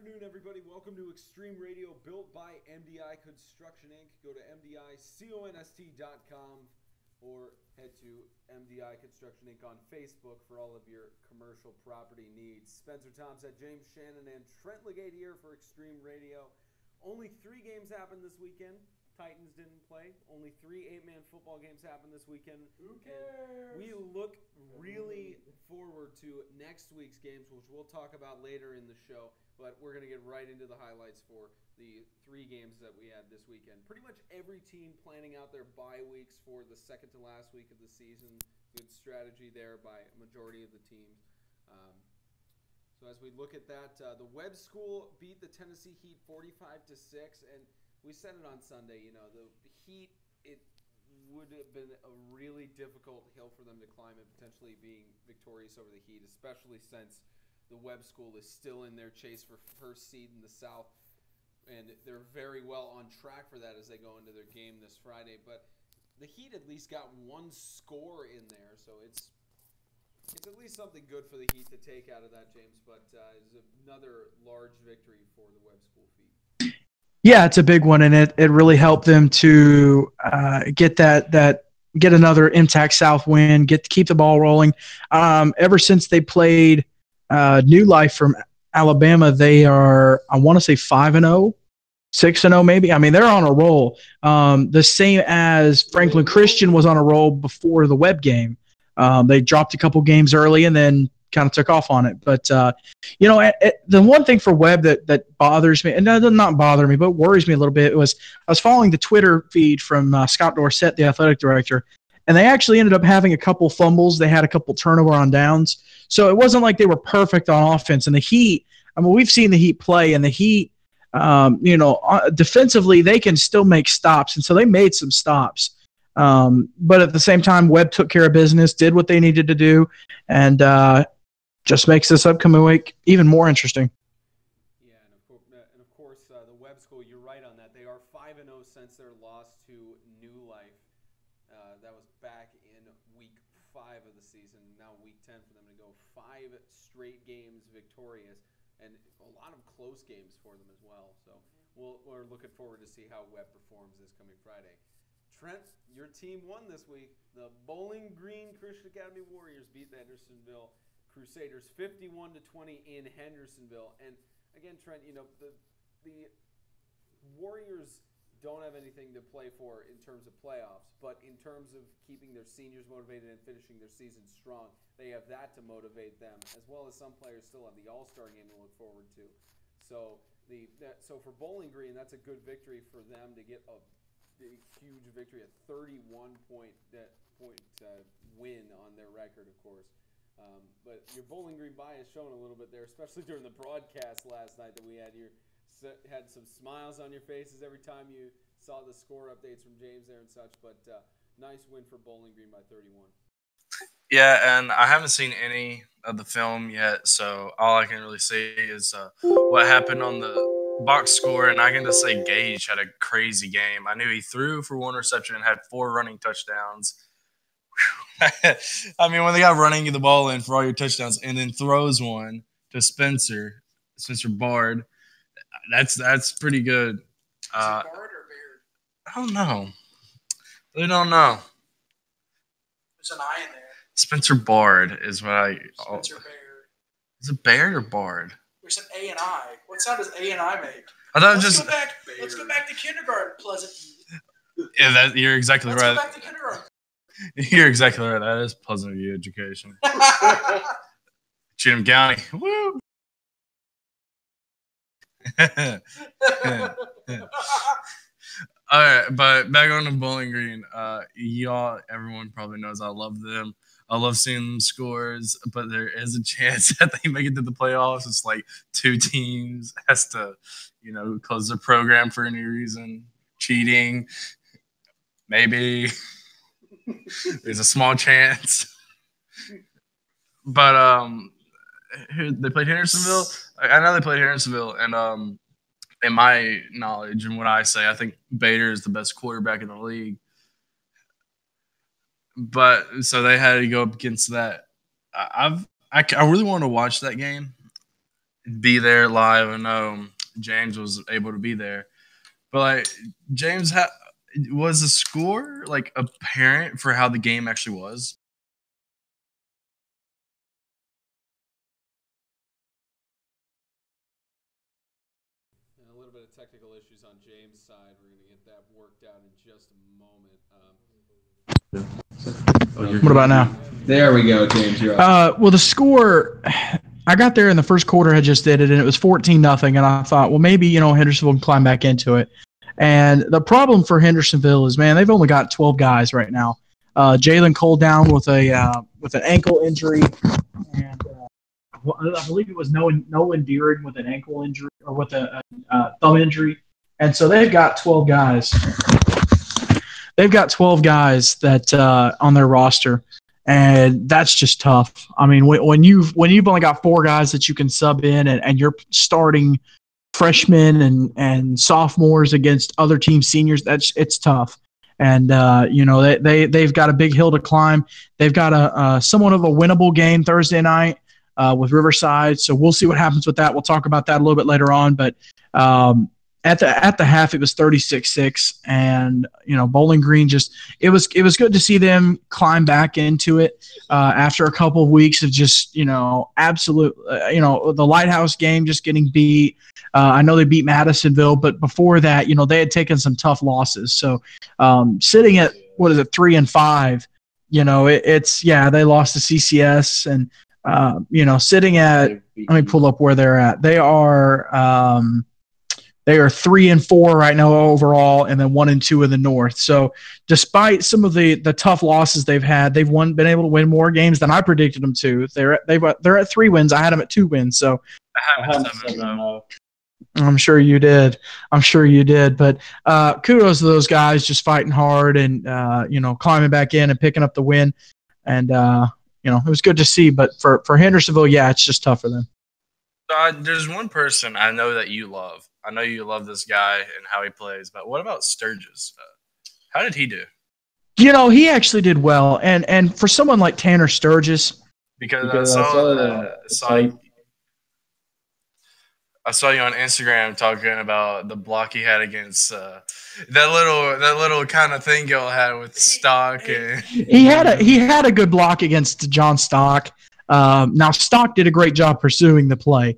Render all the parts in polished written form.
afternoon, everybody. Welcome to Extreme Radio, built by MDI Construction Inc. Go to MDIConst.com or head to MDI Construction Inc. on Facebook for all of your commercial property needs. Spencer Thompson, James Shannon, and Trent Legate here for Extreme Radio. Only 3 games happened this weekend. Titans didn't play. Only 3 8-man football games happened this weekend. Who cares? We look really forward to next week's games, which we'll talk about later in the show. But we're going to get right into the highlights for the 3 games that we had this weekend. Pretty much every team planning out their bye weeks for the second to last week of the season. Good strategy there by a majority of the teams. So as we look at that, the Webb School beat the Tennessee Heat 45-6, and we said it on Sunday. You know, the Heat, it would have been a really difficult hill for them to climb and potentially being victorious over the Heat, especially since the Webb School is still in their chase for first seed in the South, and they're very well on track for that as they go into their game this Friday. But the Heat at least got 1 score in there, so it's at least something good for the Heat to take out of that, James. But it's another large victory for the Webb School Heat. Yeah, it's a big one, and it really helped them to get get another intact South win, keep the ball rolling. Ever since they played New Life from Alabama, they are, I want to say 5-0, 6-0 maybe. I mean, they're on a roll. The same as Franklin Christian was on a roll before the Webb game. They dropped a couple games early and then kind of took off on it. But, the one thing for Webb that bothers me, and does not bother me, but worries me a little bit, was I was following the Twitter feed from Scott Dorsett, the athletic director, and they actually ended up having a couple fumbles. They had a couple turnover on downs. So it wasn't like they were perfect on offense. And the Heat, I mean, we've seen the Heat play, and the Heat, defensively, they can still make stops. And so they made some stops. But at the same time, Webb took care of business, did what they needed to do, and just makes this upcoming week even more interesting. Yeah, and of course, the Webb School, you're right on that. They are 5-0 since their loss to New Life. That was back in week 5 of the season. Now week 10 for them to go 5 straight games victorious, and a lot of close games for them as well. So we're looking forward to see how Webb performs this coming Friday. Trent, your team won this week. The Bowling Green Christian Academy Warriors beat the Hendersonville Crusaders 51-20 in Hendersonville. And again, Trent, the Warriors don't have anything to play for in terms of playoffs, but in terms of keeping their seniors motivated and finishing their season strong, they have that to motivate them, as well as some players still have the All-Star game to look forward to. So for Bowling Green, that's a good victory for them to get a huge victory, a 31-point win on their record, of course. But your Bowling Green bias showing a little bit there, especially during the broadcast last night that we had. You had some smiles on your faces every time you saw the score updates from James there and such. But nice win for Bowling Green by 31. Yeah, and I haven't seen any of the film yet, so all I can really say is what happened on the box score, and I can just say Gage had a crazy game. I knew he threw for 1 reception and had 4 running touchdowns. I mean, when they got running the ball in for all your touchdowns and then throws one to Spencer Bard, that's pretty good. Is it Bard or Baird? I don't know. Really don't know. There's an I in there. Spencer Bard is what I. Spencer Baird. Is it Baird or Bard? There's an A and I. What sound does A and I make? I thought Let's go back to kindergarten, Pleasant. Yeah, you're exactly right. Let's go back to kindergarten. You're exactly right. That is Pleasant View education. Cheatham County. Woo! All right, but back on to Bowling Green. Everyone probably knows I love them. I love seeing them scores, but there is a chance that they make it to the playoffs. It's like 2 teams has to, close their program for any reason. Cheating, maybe. There's a small chance. But they played Hendersonville. I know they played Hendersonville, and in my knowledge and what I say, I think Bader is the best quarterback in the league. But so they had to go up against that. I really want to watch that game be there live. I know James was able to be there, but like James, was the score like apparent for how the game actually was? A little bit of technical issues on James' side. We're going to get that worked out in just a moment. What about now? There we go, James. You're up. Well, the score, I got there in the first quarter. I just did it, and it was 14-0. And I thought, well, maybe Hendersonville can climb back into it. And the problem for Hendersonville is, man, they've only got 12 guys right now. Jalen Cole down with an ankle injury, and I believe it was Nolan Deering with an ankle injury or with a thumb injury. And so they've got 12 guys. They've got 12 guys that on their roster, and that's just tough. I mean, when you've only got 4 guys that you can sub in, and you're starting freshmen and sophomores against other team seniors, it's tough. And they've got a big hill to climb. They've got a somewhat of a winnable game Thursday night with Riverside, so we'll see what happens with that. We'll talk about that a little bit later on, but at the half it was 36-6, and Bowling Green it was good to see them climb back into it after a couple of weeks of just absolute the Lighthouse game just getting beat. I know they beat Madisonville, but before that they had taken some tough losses. So sitting at 3-5, they lost to CCS, and sitting at, let me pull up where they're at. They are 3-4 right now overall, and then 1-2 in the North. So despite some of the tough losses they've had, they've been able to win more games than I predicted them to. They're at 3 wins. I had them at 2 wins. So I have 7-0. I'm sure you did. But kudos to those guys just fighting hard and climbing back in and picking up the win. And it was good to see. But for Hendersonville, yeah, it's just tough for them. There's one person I know that you love. I know you love this guy and how he plays, but what about Sturgis? How did he do? He actually did well, and for someone like Tanner Sturgis, because I saw you on Instagram talking about the block he had against that little kind of thing y'all had with Stock. And he had a good block against John Stock. Now, Stock did a great job pursuing the play.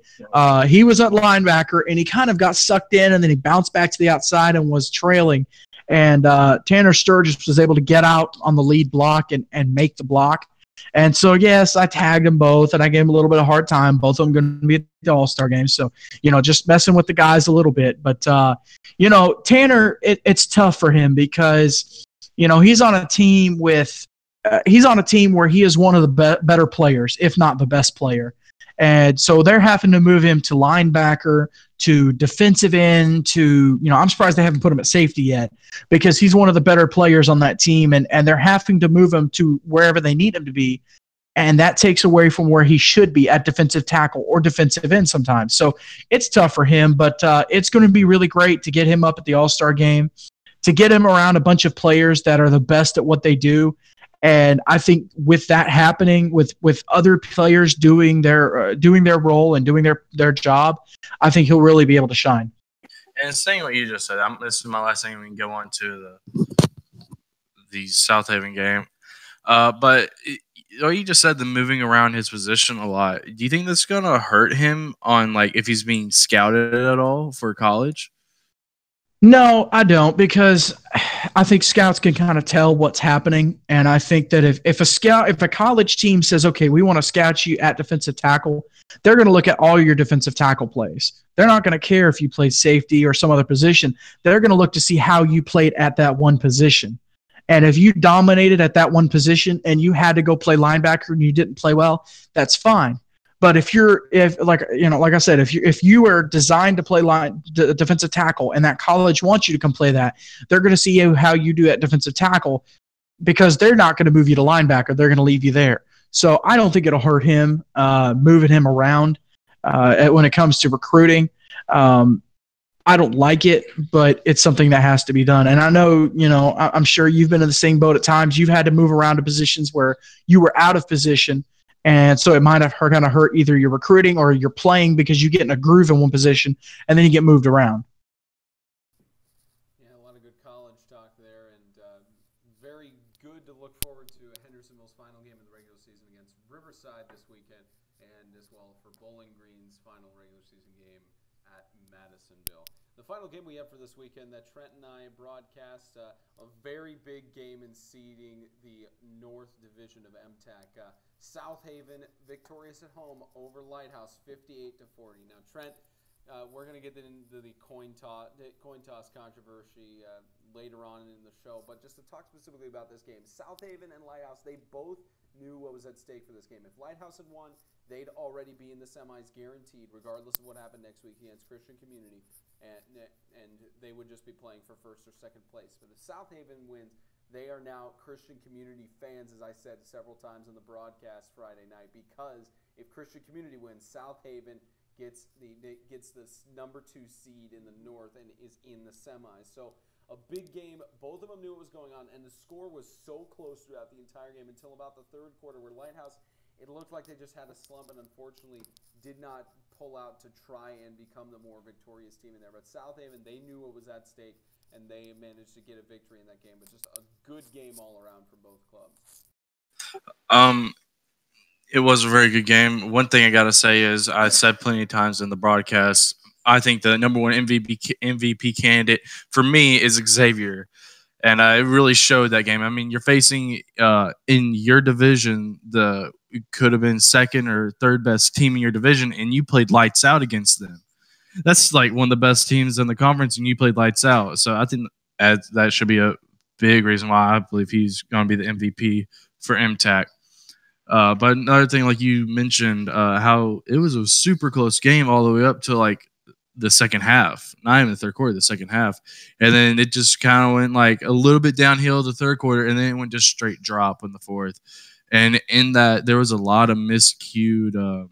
He was at linebacker, and he kind of got sucked in, and then he bounced back to the outside and was trailing. And Tanner Sturgis was able to get out on the lead block and make the block. And so, yes, I tagged them both, and I gave them a little bit of a hard time. Both of them going to be at the All-Star game. So, just messing with the guys a little bit. But, Tanner, it's tough for him because, he's on a team with he's on a team where he is one of the better players, if not the best player. And so they're having to move him to linebacker, to defensive end, to, I'm surprised they haven't put him at safety yet because he's one of the better players on that team. And they're having to move him to wherever they need him to be. And that takes away from where he should be at defensive tackle or defensive end sometimes. So it's tough for him, but it's going to be really great to get him up at the All-Star game, to get him around a bunch of players that are the best at what they do. And I think with that happening, with other players doing their role and doing their job, I think he'll really be able to shine. And saying what you just said, this is my last thing. We can go on to the South Haven game. But you just said the moving around his position a lot. Do you think that's gonna hurt him on if he's being scouted at all for college? No, I don't, because I think scouts can kind of tell what's happening. And I think that if a college team says, okay, we want to scout you at defensive tackle, they're going to look at all your defensive tackle plays. They're not going to care if you played safety or some other position. They're going to look to see how you played at that one position. And if you dominated at that one position and you had to go play linebacker and you didn't play well, that's fine. But if I said, if you were designed to play defensive tackle and that college wants you to come play that, they're going to see how you do at defensive tackle because they're not going to move you to linebacker. They're going to leave you there. So I don't think it'll hurt him moving him around when it comes to recruiting. I don't like it, but it's something that has to be done. And I know, I'm sure you've been in the same boat at times. You've had to move around to positions where you were out of position. And so it might have kind of hurt either your recruiting or your playing because you get in a groove in one position and then you get moved around. Yeah, a lot of good college talk there, and very good to look forward to Hendersonville's final game of the regular season against Riverside this weekend, and as well for Bowling Green's final regular season game at Madisonville. The final game we have for this weekend that Trent and I broadcast, a very big game in seeding the North Division of MTAC. South Haven victorious at home over Lighthouse 58-40. Now, Trent, we're going to get into the coin toss controversy later on in the show, but just to talk specifically about this game, South Haven and Lighthouse, they both knew what was at stake for this game. If Lighthouse had won, they'd already be in the semis guaranteed, regardless of what happened next week against Christian Community, and they would just be playing for first or second place. But if South Haven wins, they are now Christian Community fans, as I said several times on the broadcast Friday night, because if Christian Community wins, South Haven gets this number 2 seed in the North and is in the semis. So a big game. Both of them knew what was going on, and the score was so close throughout the entire game until about the third quarter, where Lighthouse, it looked like they just had a slump and unfortunately did not pull out to try and become the more victorious team in there. But South Haven, they knew what was at stake, and they managed to get a victory in that game. But just a good game all around for both clubs. It was a very good game. One thing I got to say is I said plenty of times in the broadcast, I think the number one MVP candidate for me is Xavier. And it really showed that game. I mean, you're facing in your division could have been second or third best team in your division, and you played lights out against them. That's like one of the best teams in the conference, and you played lights out. So I think that should be a big reason why I believe he's going to be the MVP for MTAC. But another thing, like you mentioned, how it was a super close game all the way up to like the second half, not even the third quarter, the second half. And then it just kind of went like a little bit downhill the third quarter, and then it went just straight drop in the fourth. And in that, there was a lot of the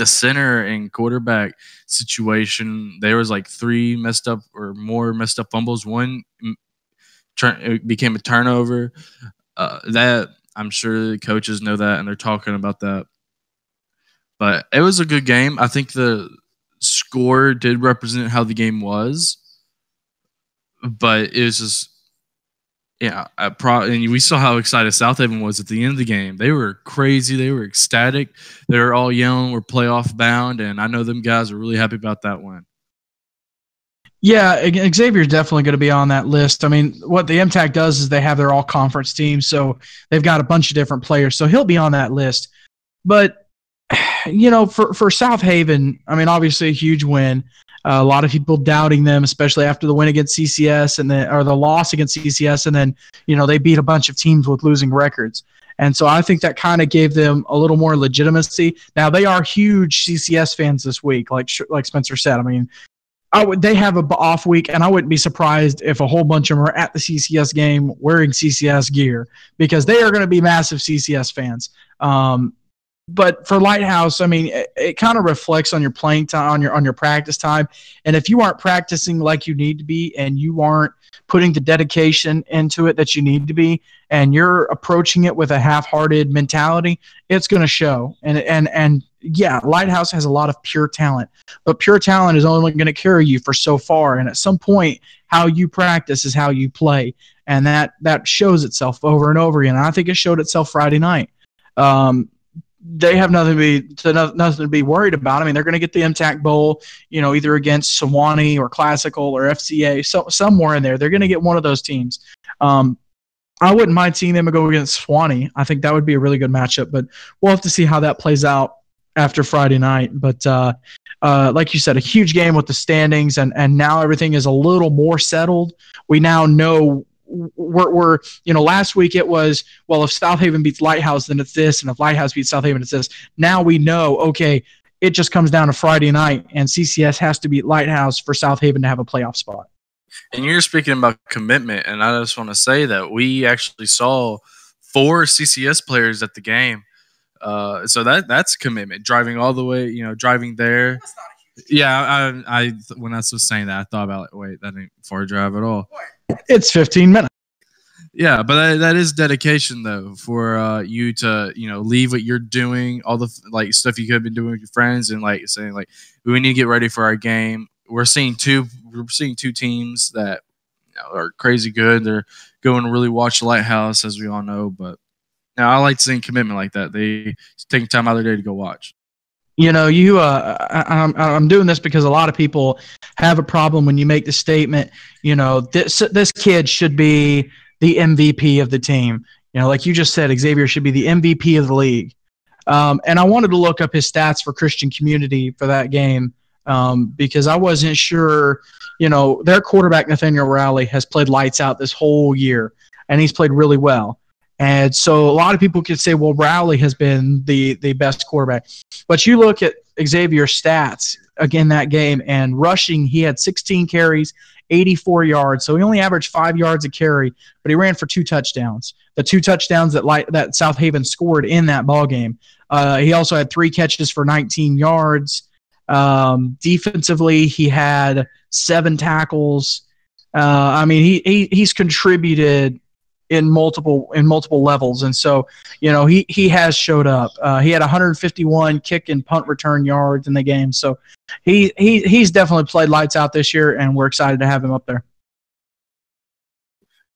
center and quarterback situation. There was like 3 messed up or more messed up fumbles. One it became a turnover. That I'm sure the coaches know that, and they're talking about that. But it was a good game. I think the score did represent how the game was. But it was just, yeah. And we saw how excited South Haven was at the end of the game. They were crazy. They were ecstatic. They were all yelling, we're playoff bound. And I know them guys are really happy about that win. Yeah, Xavier's definitely going to be on that list. I mean, what the MTAC does is they have their all-conference team, so they've got a bunch of different players. So he'll be on that list. But for South Haven, I mean, obviously a huge win. A lot of people doubting them, especially after the win against CCS or the loss against CCS, and then they beat a bunch of teams with losing records. And so I think that kind of gave them a little more legitimacy. Now they are huge CCS fans this week, like Spencer said. I mean, they have an off week, and I wouldn't be surprised if a whole bunch of them are at the CCS game wearing CCS gear because they are going to be massive CCS fans. But for Lighthouse, I mean, it kind of reflects on your playing time, on your practice time. And if you aren't practicing like you need to be and you aren't putting the dedication into it that you need to be, and you're approaching it with a half-hearted mentality, it's going to show. And yeah, Lighthouse has a lot of pure talent, but pure talent is only going to carry you for so far. And at some point, how you practice is how you play. And that shows itself over and over again. And I think it showed itself Friday night. They have nothing to be worried about. I mean, they're going to get the MTAC Bowl, either against Sewanee or Classical or FCA, so somewhere in there. They're going to get one of those teams. I wouldn't mind seeing them go against Sewanee. I think that would be a really good matchup, but we'll have to see how that plays out after Friday night. But like you said, a huge game with the standings, and now everything is a little more settled. We now know we're last week it was, well, if South Haven beats Lighthouse, then it's this, and if Lighthouse beats South Haven, it's this. Now we know, okay, it just comes down to Friday night, and CCS has to beat Lighthouse for South Haven to have a playoff spot. And you're speaking about commitment, and I just want to say that we actually saw 4 CCS players at the game. So that's commitment, driving all the way, driving there. That's not a huge Yeah, I when I was saying that, I thought about, wait, that ain't far drive at all. It's 15 minutes. Yeah, but that is dedication though for you to leave what you're doing, all the stuff you could have been doing with your friends, and saying we need to get ready for our game. We're seeing two teams that are crazy good. They're going to really watch the Lighthouse, as we all know. But I like seeing commitment like that. They taking time out of their day to go watch. I'm doing this because a lot of people have a problem when you make the statement, this kid should be the MVP of the team. Like you just said, Xavier should be the MVP of the league. And I wanted to look up his stats for Christian Community for that game because I wasn't sure, their quarterback, Nathaniel Rowley, has played lights out this whole year, and he's played really well. And so a lot of people could say, well, Rowley has been the best quarterback. But you look at Xavier's stats again that game, and rushing, he had 16 carries, 84 yards. So he only averaged 5 yards a carry, but he ran for 2 touchdowns. The 2 touchdowns that South Haven scored in that ball game. He also had 3 catches for 19 yards. Defensively, he had 7 tackles. He's contributed in multiple levels, and so he has showed up. He had 151 kick and punt return yards in the game, so he's definitely played lights out this year, and we're excited to have him up there.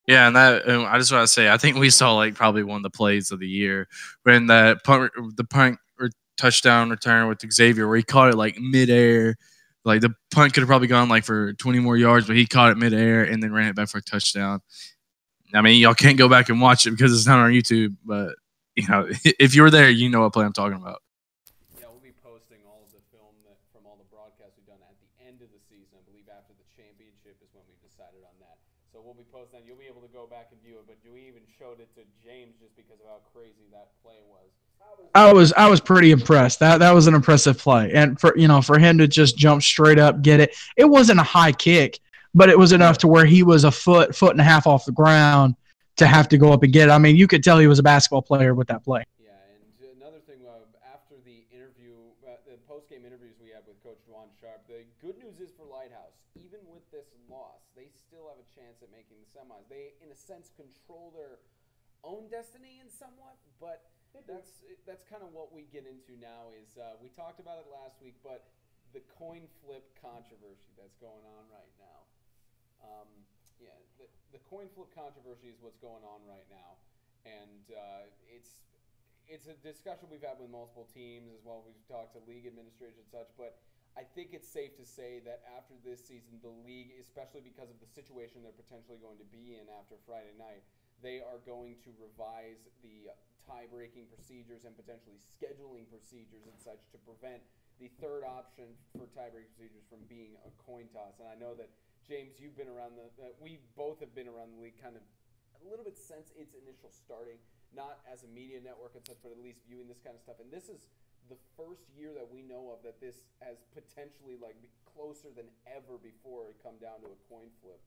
Yeah, and I just want to say, I think we saw probably one of the plays of the year when the punt or touchdown return with Xavier, where he caught it midair. The punt could have probably gone for 20 more yards, but he caught it midair and then ran it back for a touchdown. I mean, y'all can't go back and watch it because it's not on YouTube, but if you're there, you know what play I'm talking about. Yeah, we'll be posting all of the film from all the broadcasts we've done at the end of the season. I believe after the championship is when we decided on that. So we'll be posting that. You'll be able to go back and view it, but we even showed it to James just because of how crazy that play was. I was pretty impressed. That was an impressive play, and for him to just jump straight up, get it. It wasn't a high kick, but it was enough to where he was a foot and a half off the ground to have to go up and get it. I mean, you could tell he was a basketball player with that play. Yeah, and another thing, after the interview, the post-game interviews we had with Coach Juan Sharp, the good news is for Lighthouse, even with this loss, they still have a chance at making the semis. They, in a sense, control their own destiny in somewhat, but that's kind of what we get into now is we talked about it last week, but the coin flip controversy that's going on right now. The coin flip controversy is what's going on right now, and it's a discussion we've had with multiple teams as well. We've talked to league administrators and such, but I think it's safe to say that after this season, the league, especially because of the situation they're potentially going to be in after Friday night, they are going to revise the tie-breaking procedures and potentially scheduling procedures and such to prevent the third option for tie-breaking procedures from being a coin toss. And I know that, James, you've been around we both have been around the league kind of a little bit since its initial starting, not as a media network and such, but at least viewing this kind of stuff. And this is the first year that we know of that this has potentially closer than ever before it come down to a coin flip.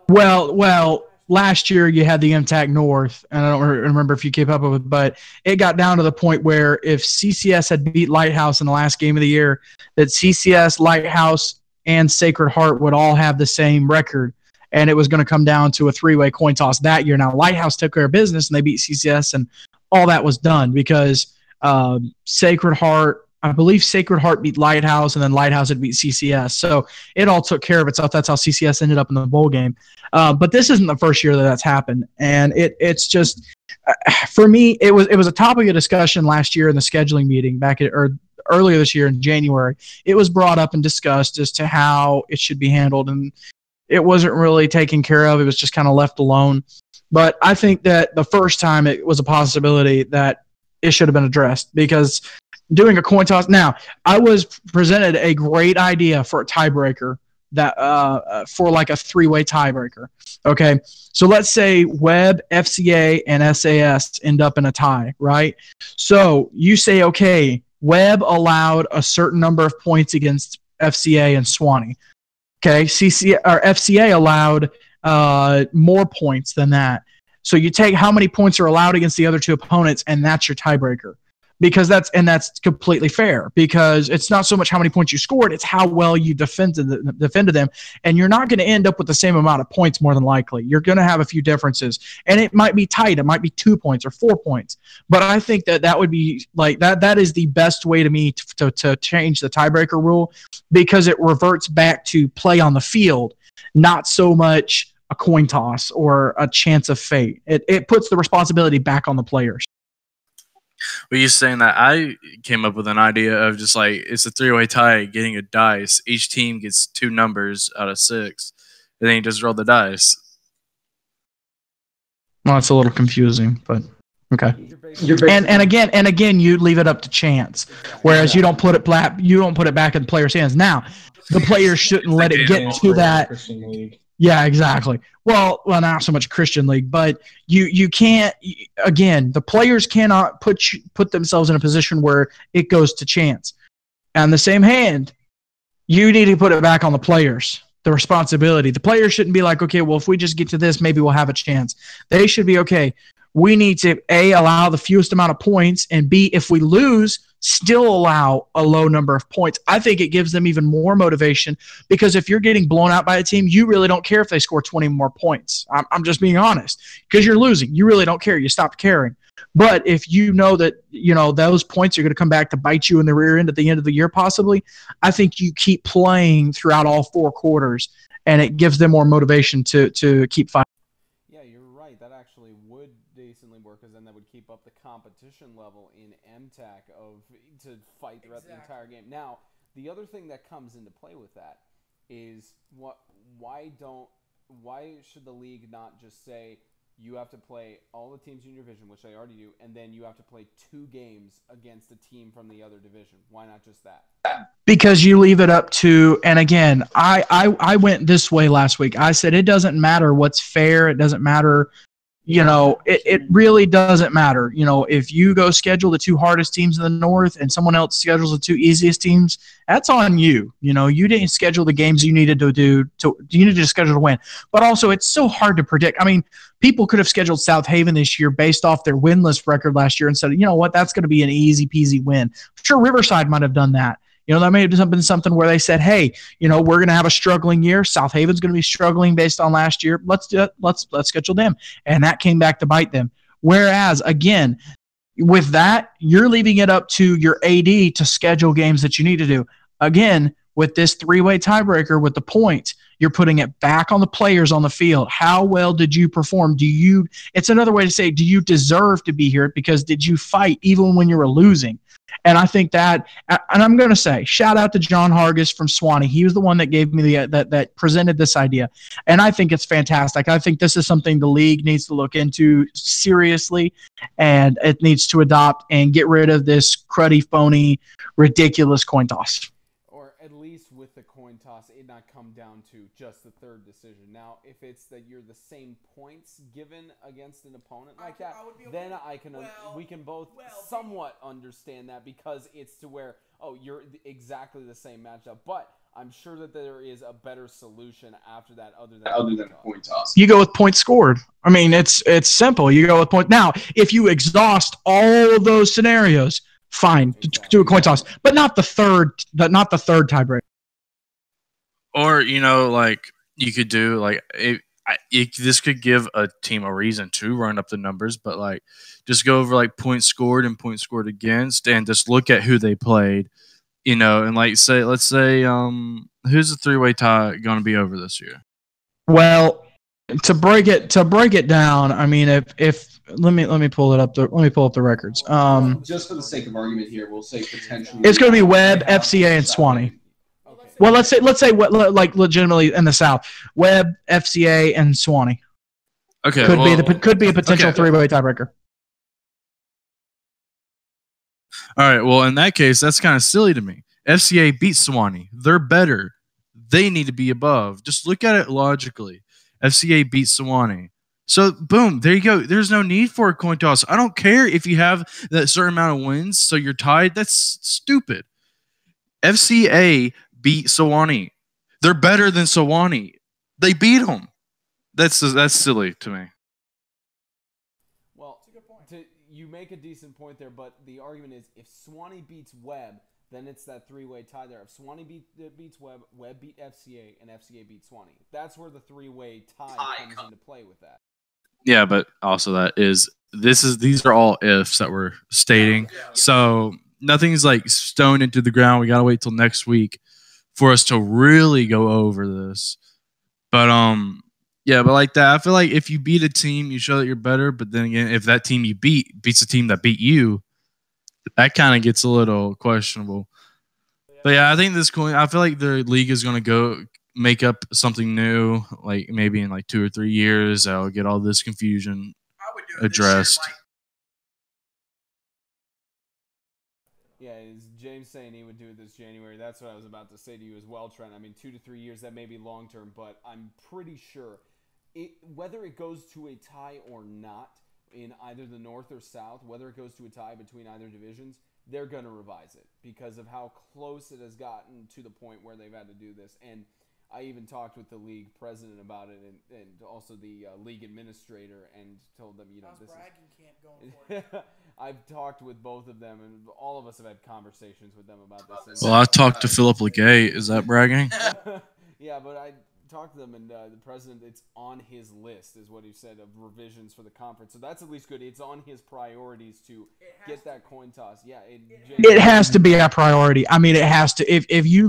Well, last year you had the MTAC North, and I don't remember if you keep up with it, but it got down to the point where if CCS had beat Lighthouse in the last game of the year, that CCS, Lighthouse, and Sacred Heart would all have the same record, and it was going to come down to a 3-way coin toss that year. Now, Lighthouse took care of business, and they beat CCS, and all that was done because Sacred Heart, I believe Sacred Heart beat Lighthouse, and then Lighthouse had beat CCS. So it all took care of itself. That's how CCS ended up in the bowl game. But this isn't the first year that that's happened, and it's just for me, it was a topic of discussion last year in the scheduling meeting earlier this year in January. It was brought up and discussed as to how it should be handled, and it wasn't really taken care of. It was just kind of left alone. But I think that the first time it was a possibility that it should have been addressed because doing a coin toss. Now, I was presented a great idea for a tiebreaker that for a 3-way tiebreaker. Okay, so let's say Webb, FCA, and SAS end up in a tie, right? So you say, okay, Webb allowed a certain number of points against FCA and Swanee. Okay, FCA allowed more points than that. So you take how many points are allowed against the other two opponents, and that's your tiebreaker. because that's completely fair, because it's not so much how many points you scored, it's how well you defended them, and you're not going to end up with the same amount of points more than likely. You're going to have a few differences, and it might be tight. It might be 2 points or 4 points, but I think that would be like that is the best way to me to change the tiebreaker rule, because it reverts back to play on the field, not so much a coin toss or a chance of fate. It puts the responsibility back on the players. Well, you saying that, I came up with an idea of just like, it's a 3-way tie, getting a dice. Each team gets 2 numbers out of 6, and then you just roll the dice. Well, it's a little confusing, but okay. And again, you leave it up to chance, whereas you don't put it back in the player's hands. Now, the players shouldn't let it get to that. Yeah, exactly. Well, not so much Christian league, but you can't. Again, the players cannot put themselves in a position where it goes to chance. On the same hand, you need to put it back on the players, the responsibility. The players shouldn't be like, okay, well, if we just get to this, maybe we'll have a chance. They should be, okay, we need to, A, allow the fewest amount of points, and B, if we lose, still allow a low number of points. I think it gives them even more motivation, because if you're getting blown out by a team, you really don't care if they score 20 more points. I'm just being honest, because you're losing. You really don't care. You stop caring. But if you know that, those points are going to come back to bite you in the rear end at the end of the year possibly, I think you keep playing throughout all 4 quarters, and it gives them more motivation to keep fighting. Yeah, you're right. That actually would decently work, because then that would keep up the competition level in MTAC to fight throughout the entire game. Now, the other thing that comes into play with that is why should the league not just say you have to play all the teams in your division, which they already do, and then you have to play 2 games against a team from the other division? Why not just that? Because you leave it up to, and again, I went this way last week. I said it doesn't matter what's fair. It doesn't matter. It really doesn't matter. If you go schedule the 2 hardest teams in the North and someone else schedules the 2 easiest teams, that's on you. You didn't schedule the games you needed to do. You needed to schedule to win. But also, it's so hard to predict. I mean, people could have scheduled South Haven this year based off their winless record last year and said, you know what, that's going to be an easy peasy win. I'm sure Riverside might have done that. That may have been something where they said, hey, we're going to have a struggling year. South Haven's going to be struggling based on last year. Let's do it. Let's schedule them. And that came back to bite them. Whereas, again, with that, you're leaving it up to your AD to schedule games that you need to do. Again, with this 3-way tiebreaker with the points, you're putting it back on the players on the field. How well did you perform? It's another way to say, do you deserve to be here? Because did you fight even when you were losing? And I think that, and I'm going to say, shout out to John Hargis from Swanee. He was the one that gave me that presented this idea. And I think it's fantastic. I think this is something the league needs to look into seriously, and it needs to adopt and get rid of this cruddy, phony, ridiculous coin toss. Or at least with the coin toss, it not come down to just the third decision. Now, if it's that you're the same points given against an opponent like that, then we can both somewhat understand that, because it's to where, you're exactly the same matchup. But I'm sure that there is a better solution after that other than coin toss. You go with points scored. I mean, it's simple. You go with point. Now, if you exhaust all of those scenarios, fine, exactly. Do a coin toss, but not the third tiebreaker. Or you could do this could give a team a reason to run up the numbers, but just go over points scored and points scored against, and just look at who they played, and let's say who's the 3-way tie going to be over this year? Well, to break it down, I mean, if let me pull it up. Let me pull up the records. Just for the sake of argument here, we'll say potentially it's going to be Webb, FCA, and Swanee. Well, let's say what legitimately in the South, Webb, FCA, and Swanee. Okay, could be a potential 3-way tiebreaker. All right. Well, in that case, that's kind of silly to me. FCA beat Swanee. They're better. They need to be above. Just look at it logically. FCA beat Swanee. So, boom, there you go. There's no need for a coin toss. I don't care if you have that certain amount of wins, so you're tied. That's stupid. FCA beat Sewanee. They're better than Sewanee. They beat them. That's silly to me. Well, you make a decent point there, but the argument is if Swanee beats Webb, then it's that three-way tie there. If Swanee beats Webb, Webb beat FCA, and FCA beats Swanee. That's where the three-way tie comes into play with that. Yeah, but also these are all ifs that we're stating. So nothing's like stoned into the ground. We gotta wait till next week for us to really go over this. But yeah, but like that, I feel like if you beat a team, you show that you're better. But then again, if that team you beats a team that beat you, that kind of gets a little questionable. But yeah, I think I feel like the league is gonna go make up something new, like maybe in like 2 or 3 years, that'll get all this confusion addressed. Yeah, is James saying he would do it this January? That's what I was about to say to you as well, Trent. I mean, 2 to 3 years, that may be long term, but I'm pretty sure whether it goes to a tie or not in either the North or South, whether it goes to a tie between either divisions, they're going to revise it because of how close it has gotten to the point where they've had to do this. And I even talked with the league president about it and also the league administrator and told them, How's this bragging camp going for you? I've talked with both of them, and all of us have had conversations with them about this. Well, I talked to Philip Legate. Is that bragging? Yeah, but I talked to them, and the president, it's on his list, is what he said, of revisions for the conference. So that's at least good. It's on his priorities to get that coin toss. Yeah, it has to be a priority. I mean, it has to. If you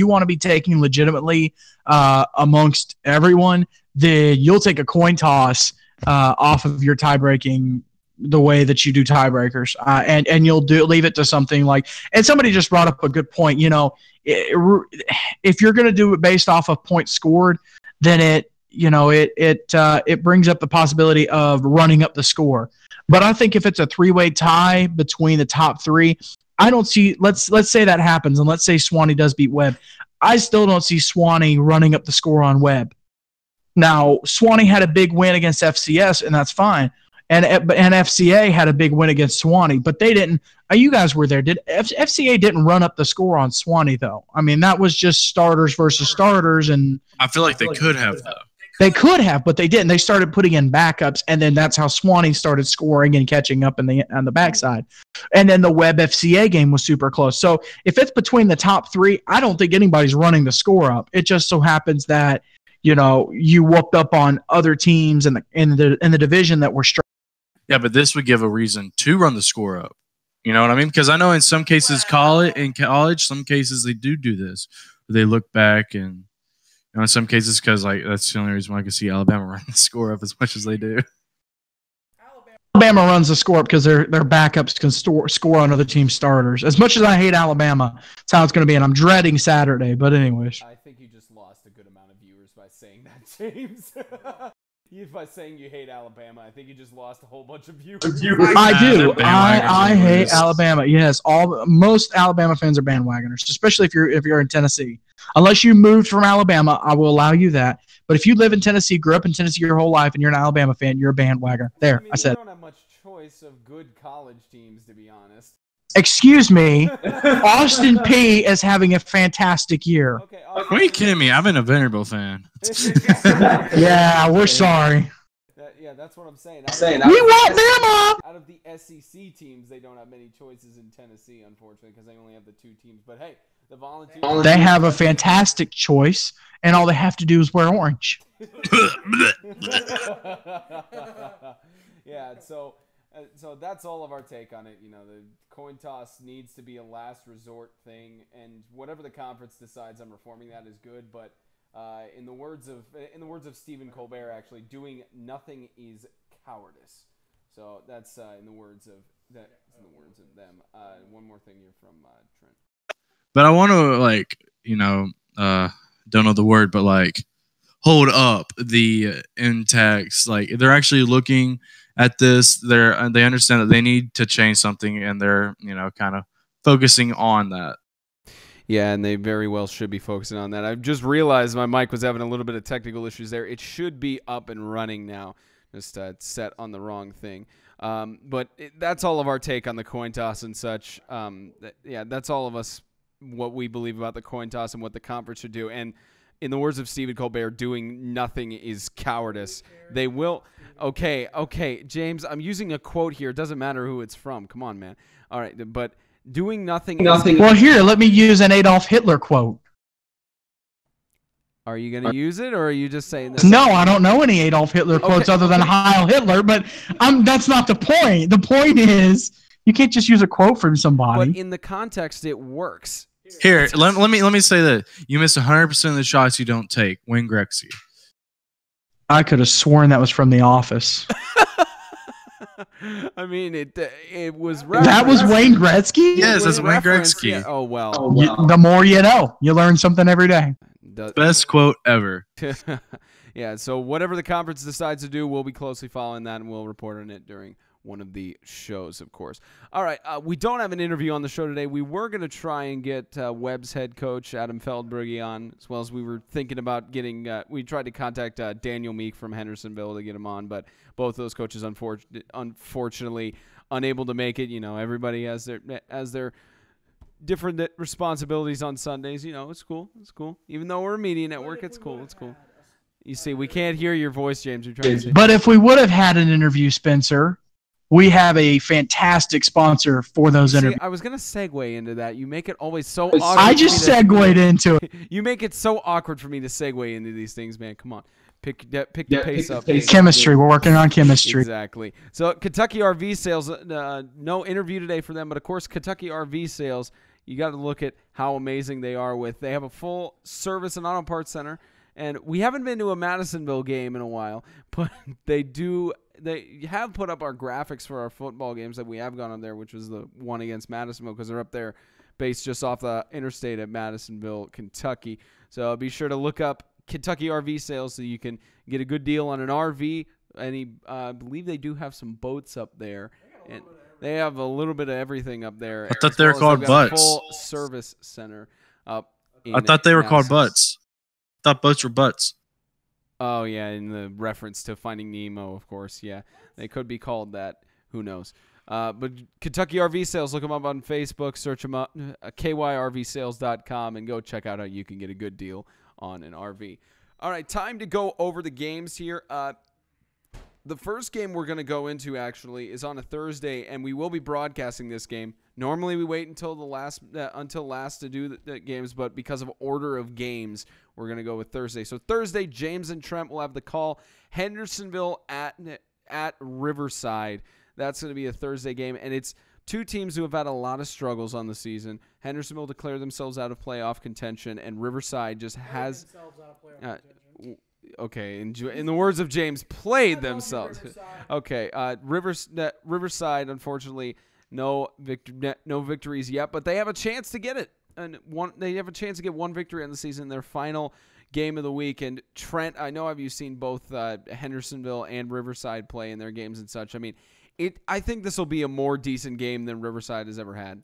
want to be taking legitimately amongst everyone, then you'll take a coin toss off of your tie breaking the way that you do tiebreakers, and you'll leave it to something like. And somebody just brought up a good point. If you're going to do it based off of points scored, then it brings up the possibility of running up the score. But I think if it's a three-way tie between the top three, I don't see. Let's say that happens, and let's say Swanee does beat Webb. I still don't see Swanee running up the score on Webb. Now, Swanee had a big win against FCS, and that's fine. And FCA had a big win against Swanee, but they didn't. You guys were there. FCA didn't run up the score on Swanee, though? I mean, that was just starters versus starters, and I feel like they could have, though. They could have, but they didn't. They started putting in backups, and then that's how Swanee started scoring and catching up on the backside. And then the Webb FCA game was super close. So if it's between the top three, I don't think anybody's running the score up. It just so happens that you whooped up on other teams in the division that were strong. Yeah, but this would give a reason to run the score up. You know what I mean? Because I know in some cases, some cases they do this. They look back and in some cases, because that's the only reason why I can see Alabama run the score up as much as they do. Alabama runs the score up because their backups can score on other team starters. As much as I hate Alabama, that's how it's going to be, and I'm dreading Saturday. But anyways, I think you just lost a good amount of viewers by saying that, James. By saying you hate Alabama, I think you just lost a whole bunch of viewers. I do. I hate Alabama. Yes, most Alabama fans are bandwagoners, especially if you're in Tennessee. Unless you moved from Alabama, I will allow you that. But if you live in Tennessee, grew up in Tennessee your whole life, and you're an Alabama fan, you're a bandwagoner. There, I said. They don't have much choice of good college teams, to be honest. Excuse me, Austin P is having a fantastic year. Okay, are you kidding me? I've been a Vanderbilt fan. Yeah, we're sorry. That's what I'm saying. We want Bama! Out of the SEC teams, they don't have many choices in Tennessee, unfortunately, because they only have the 2 teams. But hey, the Volunteers. They have a fantastic choice, and all they have to do is wear orange. Yeah, so that's all of our take on it. The coin toss needs to be a last resort thing, and whatever the conference decides on reforming that is good. But in the words of Stephen Colbert, actually, doing nothing is cowardice. So that's in the words of them. One more thing here from Trent. But I want to don't know the word, but hold up the intacs. They're actually looking at this. They understand that they need to change something, and they're kind of focusing on that. Yeah, and they very well should be focusing on that. I've just realized my mic was having a little bit of technical issues there. It should be up and running now. Just set on the wrong thing. But that's all of our take on the coin toss and such. That's all of us, what we believe about the coin toss and what the conference should do. And in the words of Stephen Colbert, doing nothing is cowardice. They will. Okay, James, I'm using a quote here. It doesn't matter who it's from. Come on, man. All right, but doing nothing. Well, here, let me use an Adolf Hitler quote. Are you going to use it, or are you just saying that? No, I don't know any Adolf Hitler quotes other than Heil Hitler, but that's not the point. The point is you can't just use a quote from somebody. But in the context, it works. Here, let me say that you miss 100% of the shots you don't take. Wayne Gretzky. I could have sworn that was from The Office. I mean, it was. That was Wayne Gretzky? Yes, that's Wayne Gretzky. Yeah. Oh, well. The more you know. You learn something every day. Best quote ever. Yeah, so whatever the conference decides to do, we'll be closely following that, and we'll report on it during one of the shows, of course. All right, we don't have an interview on the show today. We were going to try and get Webb's head coach, Adam Feldbergy, on, as well as we were thinking about getting we tried to contact Daniel Meek from Hendersonville to get him on, but both those coaches, unfortunately, unable to make it. You know, everybody has their different responsibilities on Sundays. You know, it's cool. Even though we're a media network, it's cool. You see, we can't hear your voice, James. You're trying to say. But if we would have had an interview, Spencer, we have a fantastic sponsor for those interviews. I was going to segue into that. You make it always so awkward. I just segued into it. You make it so awkward for me to segue into these things, man. Come on. Pick the pace up. Chemistry. We're working on chemistry. Exactly. So Kentucky RV Sales, no interview today for them, but of course Kentucky RV Sales, you got to look at how amazing they are they have a full service and auto parts center. And we haven't been to a Madisonville game in a while, but they have put up our graphics for our football games that we have gone on there, which was the one against Madisonville, because they're up there based just off the interstate at Madisonville, Kentucky. So be sure to look up Kentucky RV Sales so you can get a good deal on an RV. And I believe they do have some boats up there. And they have a little bit of everything up there. I thought they were called butts. Full service center up in I thought they were called Madison. butts. I thought boats were butts. Oh, yeah, in the reference to Finding Nemo, of course. Yeah, they could be called that. Who knows? But Kentucky RV Sales, look them up on Facebook. Search them up, kyrvsales.com, and go check out how you can get a good deal on an RV. All right, time to go over the games here. The first game we're going to go into, actually, is on a Thursday, and we will be broadcasting this game. Normally, we wait until last to do the games, but because of order of games, we're going to go with Thursday. So Thursday, James and Trent will have the call. Hendersonville at Riverside. That's going to be a Thursday game, and it's two teams who have had a lot of struggles on the season. Hendersonville declared themselves out of playoff contention, and Riverside just has okay, in the words of James, played themselves. Okay, Riverside, unfortunately, no victories yet, but they have a chance to get it. And they have a chance to get one victory in the season, their final game of the week. And Trent, I know you seen both Hendersonville and Riverside play in their games and such. I mean, I think this will be a more decent game than Riverside has ever had.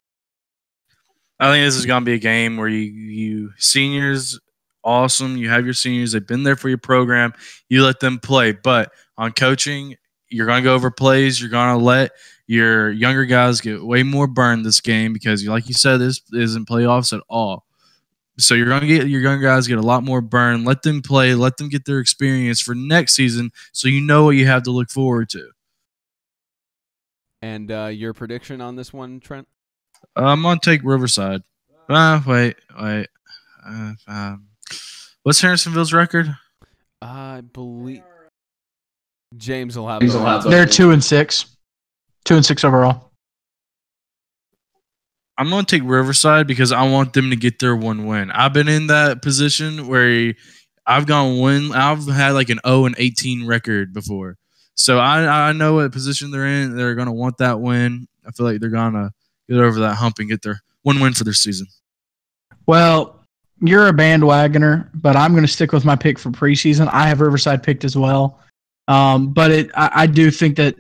I think this is going to be a game where you seniors, awesome. You have your seniors. They've been there for your program. You let them play. But on coaching, you're going to go over plays. You're going to let your younger guys get way more burned this game because, like you said, this isn't playoffs at all. So you're going to get your younger guys get a lot more burn. Let them play. Let them get their experience for next season so you know what you have to look forward to. And your prediction on this one, Trent? I'm going to take Riverside. Wait. What's Hendersonville's record? I believe James will have. They're 2-6. 2-6 overall. I'm going to take Riverside because I want them to get their one win. I've been in that position where I've had like an 0-18 record before. So I know what position they're in. They're going to want that win. I feel like they're going to get over that hump and get their one win for their season. Well, you're a bandwagoner, but I'm going to stick with my pick for preseason. I have Riverside picked as well. But I do think that,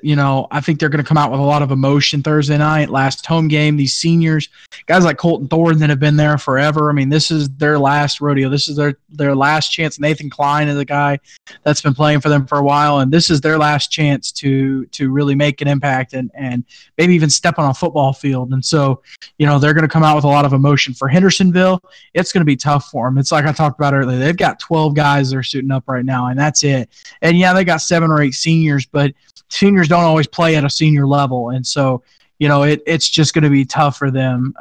I think they're going to come out with a lot of emotion Thursday night, last home game. These seniors, guys like Colton Thornton that have been there forever. I mean, this is their last rodeo. This is their last chance. Nathan Klein is a guy that's been playing for them for a while, and this is their last chance to really make an impact and maybe even step on a football field. And so, they're going to come out with a lot of emotion. For Hendersonville, it's going to be tough for them. It's like I talked about earlier. They've got 12 guys that are suiting up right now, and that's it. And, yeah, they got 7 or 8 seniors, but seniors don't always play at a senior level. And so, it's just going to be tough for them.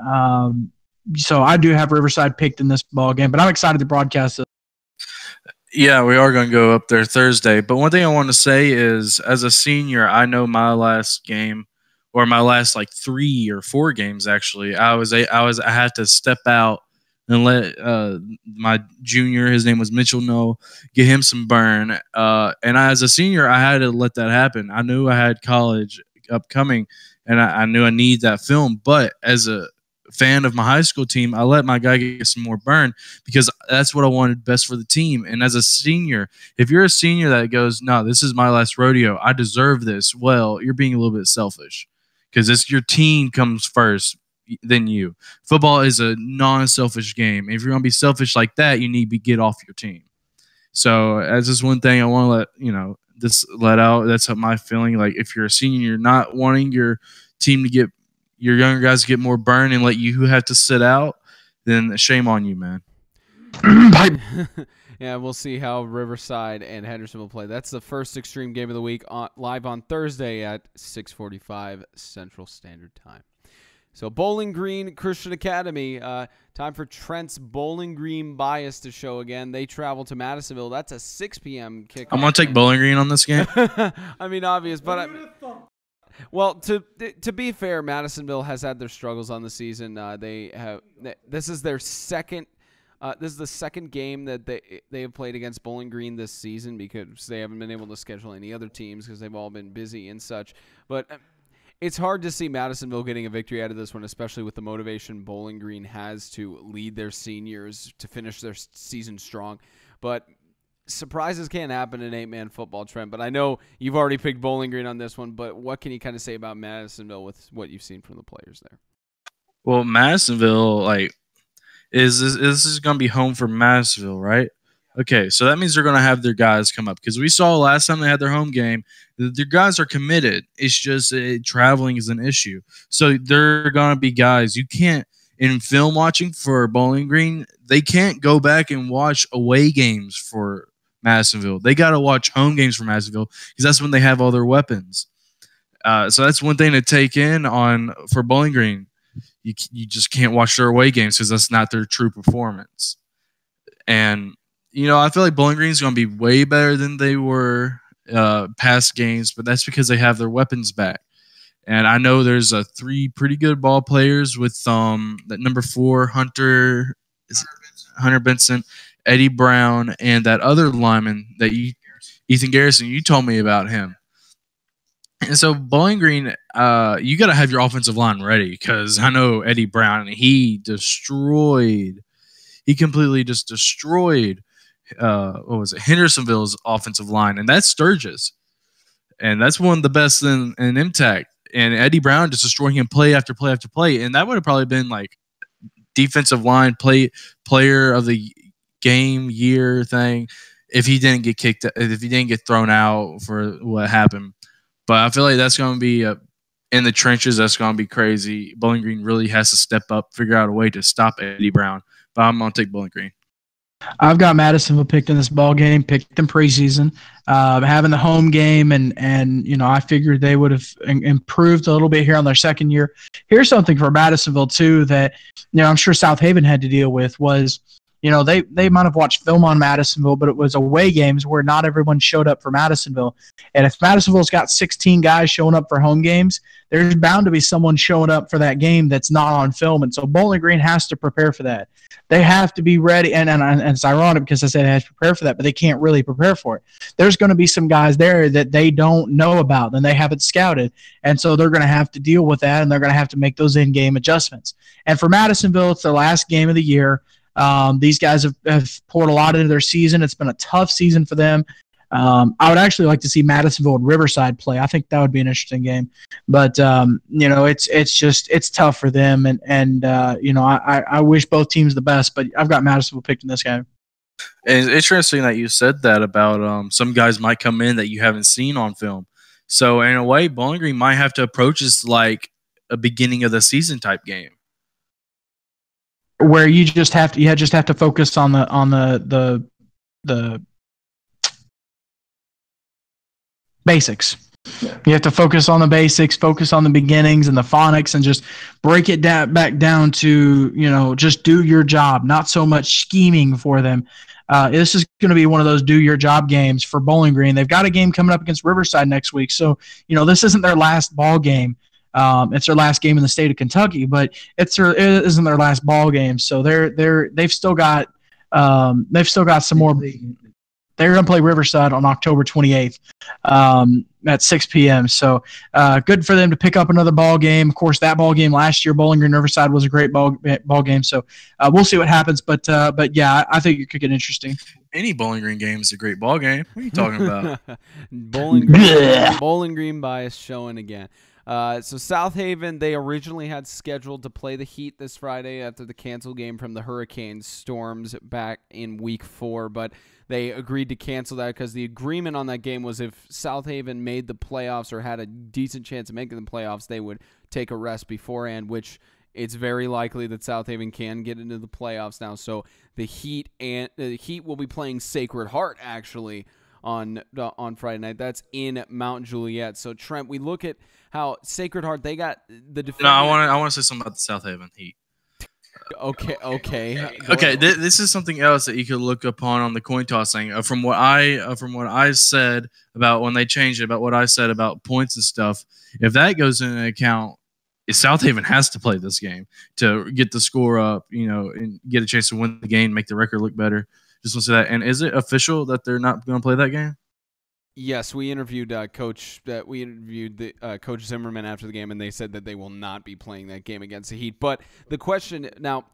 So I do have Riverside picked in this ball game, but I'm excited to broadcast it. Yeah, we are going to go up there Thursday. But one thing I want to say is, as a senior, I know my last game, or my last 3 or 4 games actually, I had to step out and let my junior, his name was Mitchell Noel, get him some burn. And as a senior, I had to let that happen. I knew I had college upcoming, and I knew I need that film. But as a fan of my high school team, I let my guy get some more burn because that's what I wanted best for the team. And as a senior, if you're a senior that goes, no, this is my last rodeo, I deserve this, well, you're being a little bit selfish because your team comes first than you. Football is a non-selfish game. If you're going to be selfish like that, you need to get off your team. So that's just one thing I want to let out. That's my feeling. Like, if you're a senior, you're not wanting your team to get your younger guys to get more burn and let you have to sit out, then shame on you, man. Yeah, we'll see how Riverside and Henderson will play. That's the first Extreme game of the week, live on Thursday at 6:45 Central Standard Time. So Bowling Green Christian Academy, time for Trent's Bowling Green bias to show again. They travel to Madisonville. That's a 6 p.m. kickoff. I'm going to take Bowling Green on this game. I mean, obvious, but well, to be fair, Madisonville has had their struggles on the season. This is their second. This is the second game that they have played against Bowling Green this season because they haven't been able to schedule any other teams because they've all been busy and such. But it's hard to see Madisonville getting a victory out of this one, especially with the motivation Bowling Green has to lead their seniors to finish their season strong. But surprises can't happen in 8-man football, Trent. But I know you've already picked Bowling Green on this one, but what can you kind of say about Madisonville with what you've seen from the players there? Well, Madisonville, this is going to be home for Madisonville, right? Okay, so that means they're going to have their guys come up because we saw last time they had their home game, their guys are committed. It's just traveling is an issue. So they're going to be guys. You can't, in film watching for Bowling Green, they can't go back and watch away games for Madisonville. They got to watch home games for Madisonville because that's when they have all their weapons. So that's one thing to take in for Bowling Green. You just can't watch their away games because that's not their true performance. And I feel like Bowling Green is going to be way better than they were past games, but that's because they have their weapons back. And I know there's 3 pretty good ball players with that number 4 Hunter Benson, Eddie Brown, and that other lineman that Ethan Garrison. You told me about him. And so Bowling Green, you got to have your offensive line ready because I know Eddie Brown, he completely just destroyed Hendersonville's offensive line, and that's Sturgis. And that's one of the best in MTAC. And Eddie Brown just destroying him play after play after play. And that would have probably been defensive line player of the game year thing if he didn't get kicked, if he didn't get thrown out for what happened. But I feel like that's going to be in the trenches. That's going to be crazy. Bowling Green really has to step up, figure out a way to stop Eddie Brown. But I'm going to take Bowling Green. I've got Madisonville picked in this ball game, picked in preseason, having the home game, and I figured they would have improved a little bit here on their second year. Here's something for Madisonville too that I'm sure South Haven had to deal with was they might have watched film on Madisonville, but it was away games where not everyone showed up for Madisonville. And if Madisonville's got 16 guys showing up for home games, there's bound to be someone showing up for that game that's not on film. And so Bowling Green has to prepare for that. They have to be ready. And it's ironic because I said they have to prepare for that, but they can't really prepare for it. There's going to be some guys there that they don't know about and they haven't scouted. And so they're going to have to deal with that, and they're going to have to make those in-game adjustments. And for Madisonville, it's their last game of the year. These guys have poured a lot into their season. It's been a tough season for them. I would actually like to see Madisonville and Riverside play. I think that would be an interesting game. But it's tough for them, and I wish both teams the best. But I've got Madisonville picked in this game. It's interesting that you said that about some guys might come in that you haven't seen on film. So in a way, Bowling Green might have to approach this like a beginning of the season type game, where you just have to focus on the basics. Yeah. You have to focus on the basics, focus on the beginnings and the phonics, and just break it back down to, just do your job, not so much scheming for them. This is going to be one of those do your job games for Bowling Green. They've got a game coming up against Riverside next week. So, this isn't their last ball game. It's their last game in the state of Kentucky, but it isn't their last ball game. So they've still got some more. They're going to play Riverside on October 28th at 6 p.m. So good for them to pick up another ball game. Of course, that ball game last year, Bowling Green Riverside, was a great ball game. So we'll see what happens. But yeah, I think it could get interesting. Any Bowling Green game is a great ball game. What are you talking about? Bowling Green bias showing again. So South Haven, they originally had scheduled to play the Heat this Friday after the canceled game from the Hurricane Storms back in Week 4, but they agreed to cancel that because the agreement on that game was if South Haven made the playoffs or had a decent chance of making the playoffs, they would take a rest beforehand, which it's very likely that South Haven can get into the playoffs now. So the Heat will be playing Sacred Heart actually on Friday night. That's in Mount Juliet. So Trent, we look at how Sacred Heart, they got the defense. No, I want to say something about the South Haven Heat. Okay. This is something else that you could look upon on the coin tossing. From what I said about when they changed it, about what I said about points and stuff. If that goes into account, South Haven has to play this game to get the score up, and get a chance to win the game, make the record look better. Just want to say that. And is it official that they're not going to play that game? Yes, we interviewed Coach Zimmerman after the game, and they said that they will not be playing that game against the Heat. But the question now,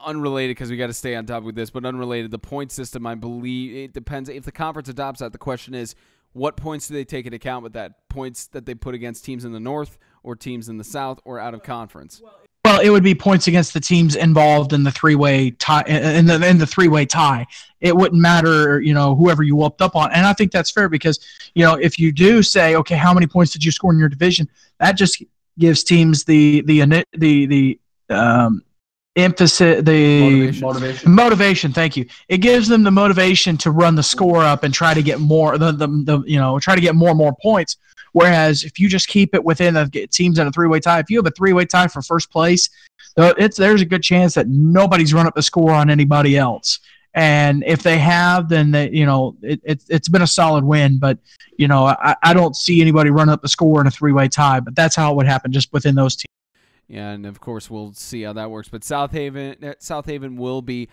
unrelated, because we got to stay on top with this, but unrelated, the point system, I believe it depends. If the conference adopts that, the question is, what points do they take into account with that? Points that they put against teams in the North or teams in the South or out of conference? Well, it would be points against the teams involved in the three-way tie. In the three-way tie, it wouldn't matter, whoever you whooped up on. And I think that's fair because, if you do say, okay, how many points did you score in your division? That just gives teams the emphasis, the motivation. Thank you. It gives them the motivation to run the score up and try to get more. Try to get more and more points. Whereas if you just keep it within the teams in a three-way tie, if you have a three-way tie for first place, there's a good chance that nobody's run up the score on anybody else. And if they have, then it's been a solid win. But I don't see anybody run up the score in a three-way tie. But that's how it would happen just within those teams. Yeah, and of course we'll see how that works. But South Haven will be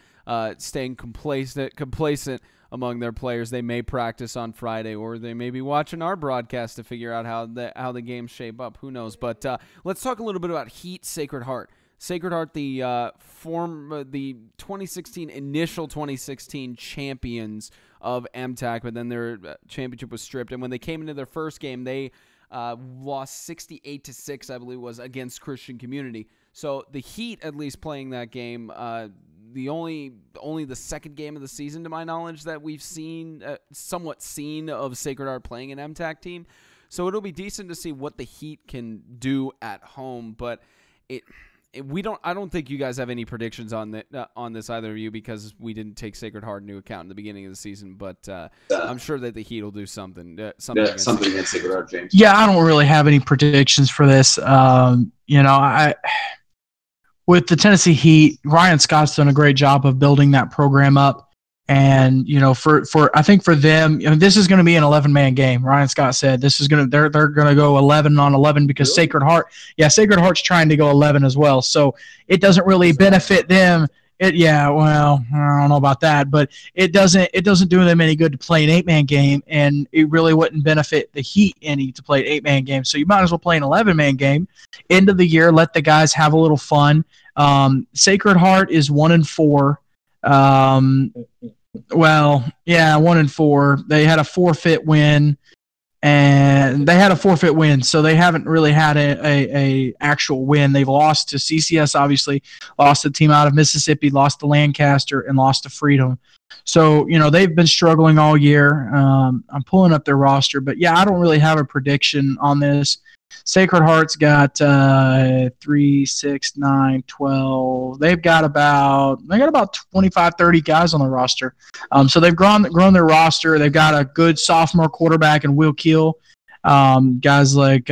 staying complacent among their players. They may practice on Friday, or they may be watching our broadcast to figure out how the games shape up. Who knows? But let's talk a little bit about Heat Sacred Heart. Sacred Heart, the 2016 champions of MTAC, but then their championship was stripped. And when they came into their first game, they lost 68-6, I believe, was against Christian Community. So the Heat, at least playing that game, only the second game of the season, to my knowledge, that we've somewhat seen of Sacred Heart playing an MTAC team. So it'll be decent to see what the Heat can do at home. But I don't think you guys have any predictions on this, either of you, because we didn't take Sacred Heart into account in the beginning of the season. But I'm sure that the Heat will do something against Sacred Heart, James. Yeah, I don't really have any predictions for this. With the Tennessee Heat, Ryan Scott's done a great job of building that program up. And, I think for them, this is going to be an 11-man game. Ryan Scott said they're going to go 11 on 11 because really? Sacred Heart's trying to go 11 as well. So it doesn't really benefit them. I don't know about that, but it doesn't do them any good to play an 8-man game, and it really wouldn't benefit the Heat any to play an 8-man game. So you might as well play an 11-man game. End of the year, let the guys have a little fun. Sacred Heart is 1-4. Well, yeah, 1-4. They had a forfeit win, so they haven't really had a actual win. They've lost to CCS, obviously, lost to the team out of Mississippi, lost to Lancaster, and lost to Freedom. So, they've been struggling all year. I'm pulling up their roster, but yeah, I don't really have a prediction on this. Sacred Heart's got 3, 6, 9, 12. They've got about 25, 30 guys on the roster. So they've grown their roster. They've got a good sophomore quarterback in Will Keel. Guys like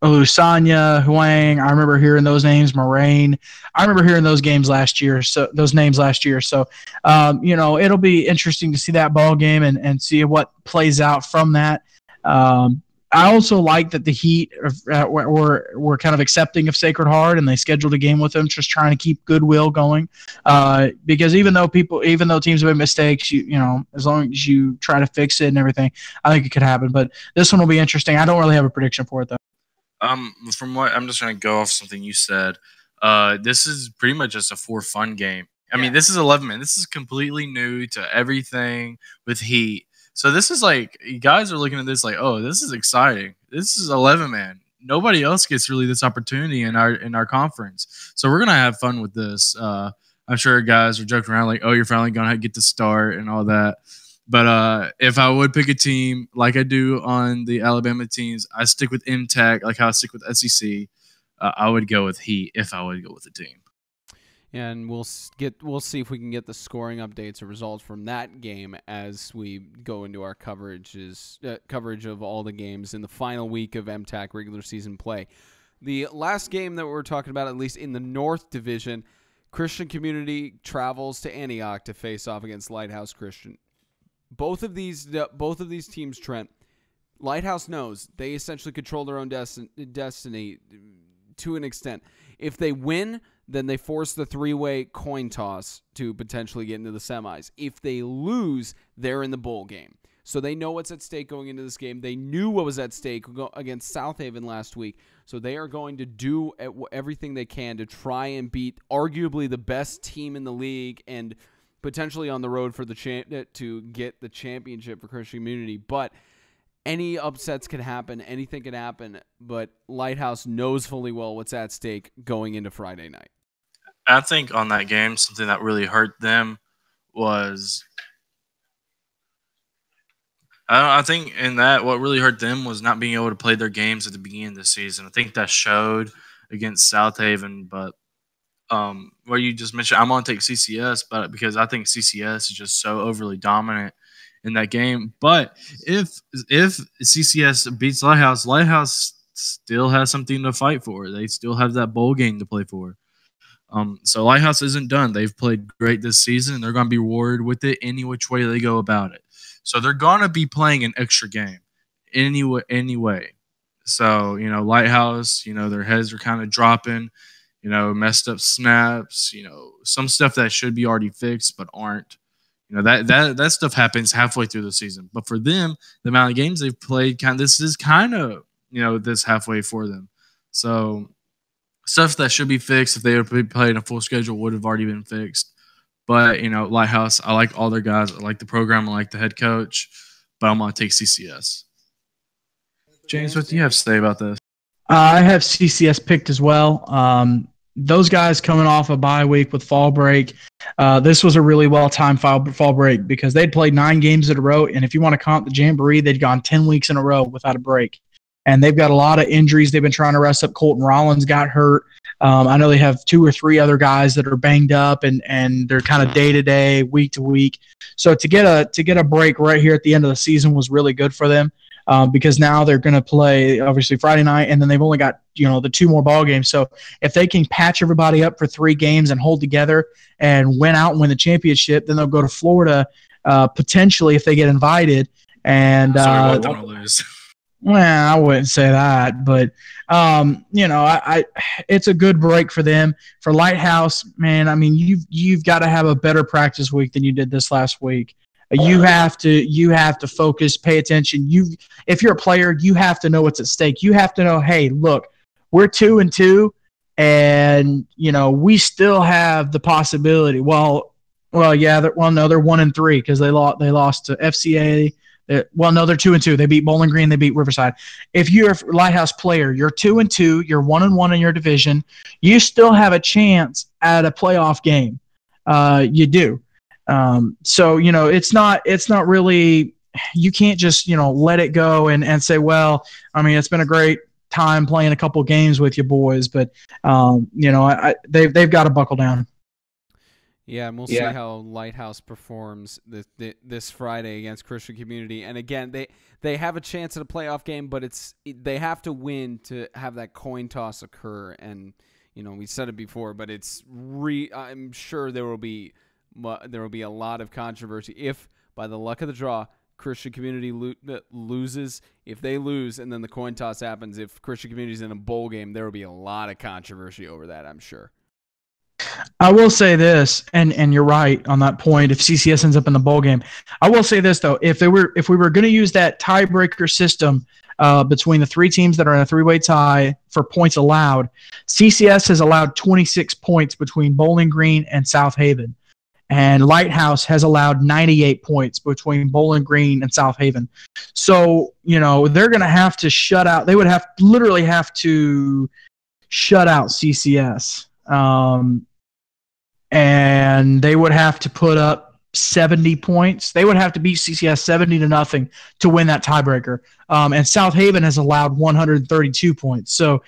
Olusanya, Huang. I remember hearing those names. Moraine. I remember hearing those names last year. So it'll be interesting to see that ball game and see what plays out from that. I also like that the Heat were kind of accepting of Sacred Heart, and they scheduled a game with them, just trying to keep goodwill going. Because even though teams have made mistakes, as long as you try to fix it and everything, I think it could happen. But this one will be interesting. I don't really have a prediction for it though. From what I'm just going to go off something you said. This is pretty much just a for fun game. I mean, this is 11 man. This is completely new to everything with Heat. So this is like, you guys are looking at this like, oh, this is exciting. This is 11 man. Nobody else gets really this opportunity in our conference. So we're gonna have fun with this. I'm sure guys are joking around like, oh, you're finally gonna get to start and all that. But if I would pick a team like I do on the Alabama teams, I stick with MTech, like how I stick with SEC. I would go with Heat if I would go with a team. And we'll see if we can get the scoring updates or results from that game as we go into our coverage of all the games in the final week of MTAC regular season play. The last game that we're talking about, at least in the North Division, Christian Community travels to Antioch to face off against Lighthouse Christian. Both of these teams, Trent, Lighthouse knows they essentially control their own destiny to an extent. If they win, then they force the three-way coin toss to potentially get into the semis. If they lose, they're in the bowl game. So they know what's at stake going into this game. They knew what was at stake against South Haven last week. So they are going to do everything they can to try and beat arguably the best team in the league and potentially on the road for to get the championship for Christian Community. But any upsets can happen. Anything can happen. But Lighthouse knows fully well what's at stake going into Friday night. I think on that game, something that really hurt them was I think in that what really hurt them was not being able to play their games at the beginning of the season. I think that showed against South Haven. But what you just mentioned, I'm going to take CCS, but because I think CCS is just so overly dominant in that game. But if CCS beats Lighthouse, Lighthouse still has something to fight for. They still have that bowl game to play for. So Lighthouse isn't done. They've played great this season. They're going to be rewarded with it any which way they go about it. So they're going to be playing an extra game anyway. So, Lighthouse, their heads are kind of dropping, messed up snaps, some stuff that should be already fixed but aren't. That stuff happens halfway through the season. But for them, the amount of games they've played, this is kind of, this halfway for them. So stuff that should be fixed if they were playing a full schedule would have already been fixed. But, Lighthouse, I like all their guys. I like the program. I like the head coach. But I'm going to take CCS. James, what do you have to say about this? I have CCS picked as well. Those guys coming off a bye week with fall break, this was a really well-timed fall break because they'd played 9 games in a row, and if you want to count the Jamboree, they'd gone 10 weeks in a row without a break. And they've got a lot of injuries. They've been trying to rest up. Colton Rollins got hurt. I know they have 2 or 3 other guys that are banged up, and they're kind of day-to-day, week-to-week. So to get a break right here at the end of the season was really good for them. Because now they're going to play, obviously, Friday night, and then they've only got, the 2 more ball games. So if they can patch everybody up for 3 games and hold together and win out and win the championship, then they'll go to Florida potentially if they get invited. And Sorry about them to lose. Well, I wouldn't say that, but it's a good break for them. For Lighthouse, man, I mean, you've got to have a better practice week than you did this last week. You have to focus, pay attention. If you're a player, you have to know what's at stake. You have to know, hey, look, we're 2-2, and we still have the possibility. Well, Well, yeah. They're 1-3 because they lost to FCA. Well, no, they're 2-2. They beat Bowling Green. They beat Riverside. If you're a Lighthouse player, you're 2-2. You're 1-1 in your division. You still have a chance at a playoff game. You do. So it's not really. You can't just let it go and say, well, I mean, it's been a great time playing a couple games with you boys, but they've got to buckle down. Yeah, and we'll see how Lighthouse performs this Friday against Christian Community. And again, they have a chance at a playoff game, but they have to win to have that coin toss occur. And we said it before, but I'm sure there will be a lot of controversy if, by the luck of the draw, Christian Community loses. If they lose and then the coin toss happens, if Christian Community is in a bowl game, there will be a lot of controversy over that, I'm sure. I will say this, and you're right on that point. If CCS ends up in the bowl game, I will say this though: if we were going to use that tiebreaker system between the three teams that are in a three-way tie for points allowed, CCS has allowed 26 points between Bowling Green and South Haven, and Lighthouse has allowed 98 points between Bowling Green and South Haven. So they're going to have to shut out. They would literally have to shut out CCS. And they would have to put up 70 points. They would have to beat CCS 70-0 to win that tiebreaker. And South Haven has allowed 132 points. So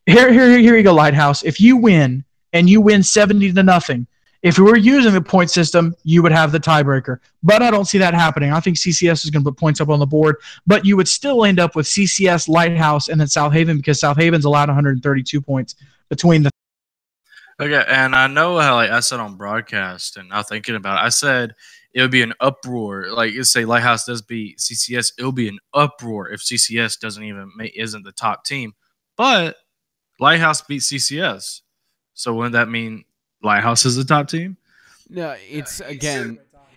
here you go, Lighthouse. If you win and you win 70-0, if we were using the point system, you would have the tiebreaker. But I don't see that happening. I think CCS is going to put points up on the board, but you would still end up with CCS, Lighthouse, and then South Haven because South Haven's allowed 132 points between the. Okay, and I know how I said on broadcast, and now thinking about it, I said it would be an uproar. Like, say Lighthouse does beat CCS, it'll be an uproar if CCS isn't the top team. But Lighthouse beat CCS, so wouldn't that mean Lighthouse is the top team? No,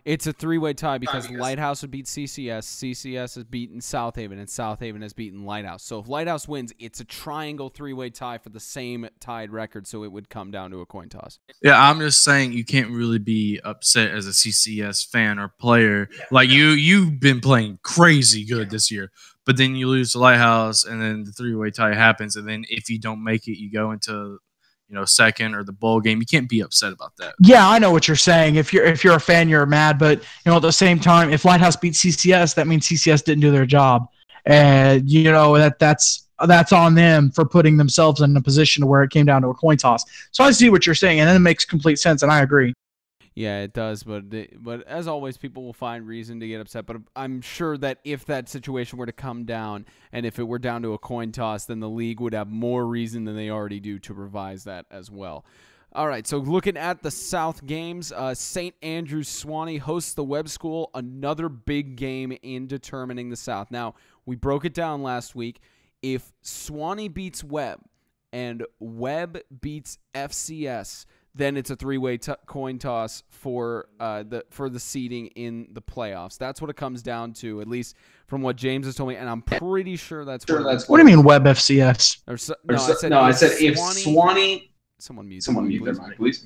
it's a three-way tie because Lighthouse would beat CCS, CCS has beaten South Haven, and South Haven has beaten Lighthouse. So if Lighthouse wins, it's a triangle three-way tie for the same tied record, so it would come down to a coin toss. Yeah, I'm just saying you can't really be upset as a CCS fan or player. Like, you've been playing crazy good this year, but then you lose to Lighthouse, and then the three-way tie happens, and then if you don't make it, you go into second or the bowl game. You can't be upset about that. Yeah, I know what you're saying. If you're a fan, you're mad. But at the same time, if Lighthouse beats CCS, that means CCS didn't do their job, and that's on them for putting themselves in a position where it came down to a coin toss. So I see what you're saying, and it makes complete sense, and I agree. Yeah, it does, but as always, people will find reason to get upset. But I'm sure that if that situation were to come down, and if it were down to a coin toss, then the league would have more reason than they already do to revise that as well. All right, so looking at the South games, St. Andrews Suwannee hosts the Webb School, another big game in determining the South. Now, we broke it down last week. If Suwannee beats Webb and Webb beats FCS, then it's a three-way coin toss for the seeding in the playoffs. That's what it comes down to, at least from what James has told me, and I'm pretty sure that's what do you mean Webb FCS? I said if Suwannee. Someone mute their mic, please.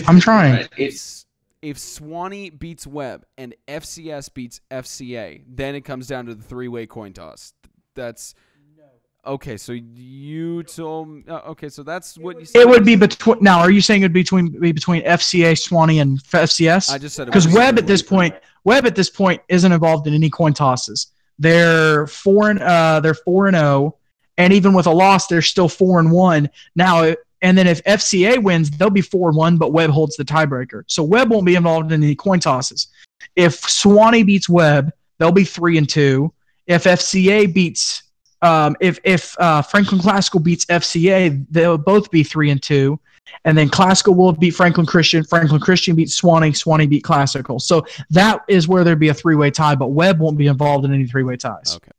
I'm trying. If Suwannee beats Webb and FCS beats FCA, then it comes down to the three-way coin toss. That's. Okay, so you told me. Okay, so that's what you said. It would be between. Now, are you saying it would be between FCA, Suwannee, and FCS? I just said it because Webb at this point isn't involved in any coin tosses. They're 4-0, and even with a loss, they're still 4-1 now. And then if FCA wins, they'll be 4-1, but Webb holds the tiebreaker. So Webb won't be involved in any coin tosses. If Suwannee beats Webb, they'll be 3-2. If FCA beats If Franklin Classical beats FCA, they'll both be 3-2, and then Classical will beat Franklin Christian. Franklin Christian beats Suwannee. Suwannee beat Classical. So that is where there'd be a three-way tie, but Webb won't be involved in any three-way ties. Okay.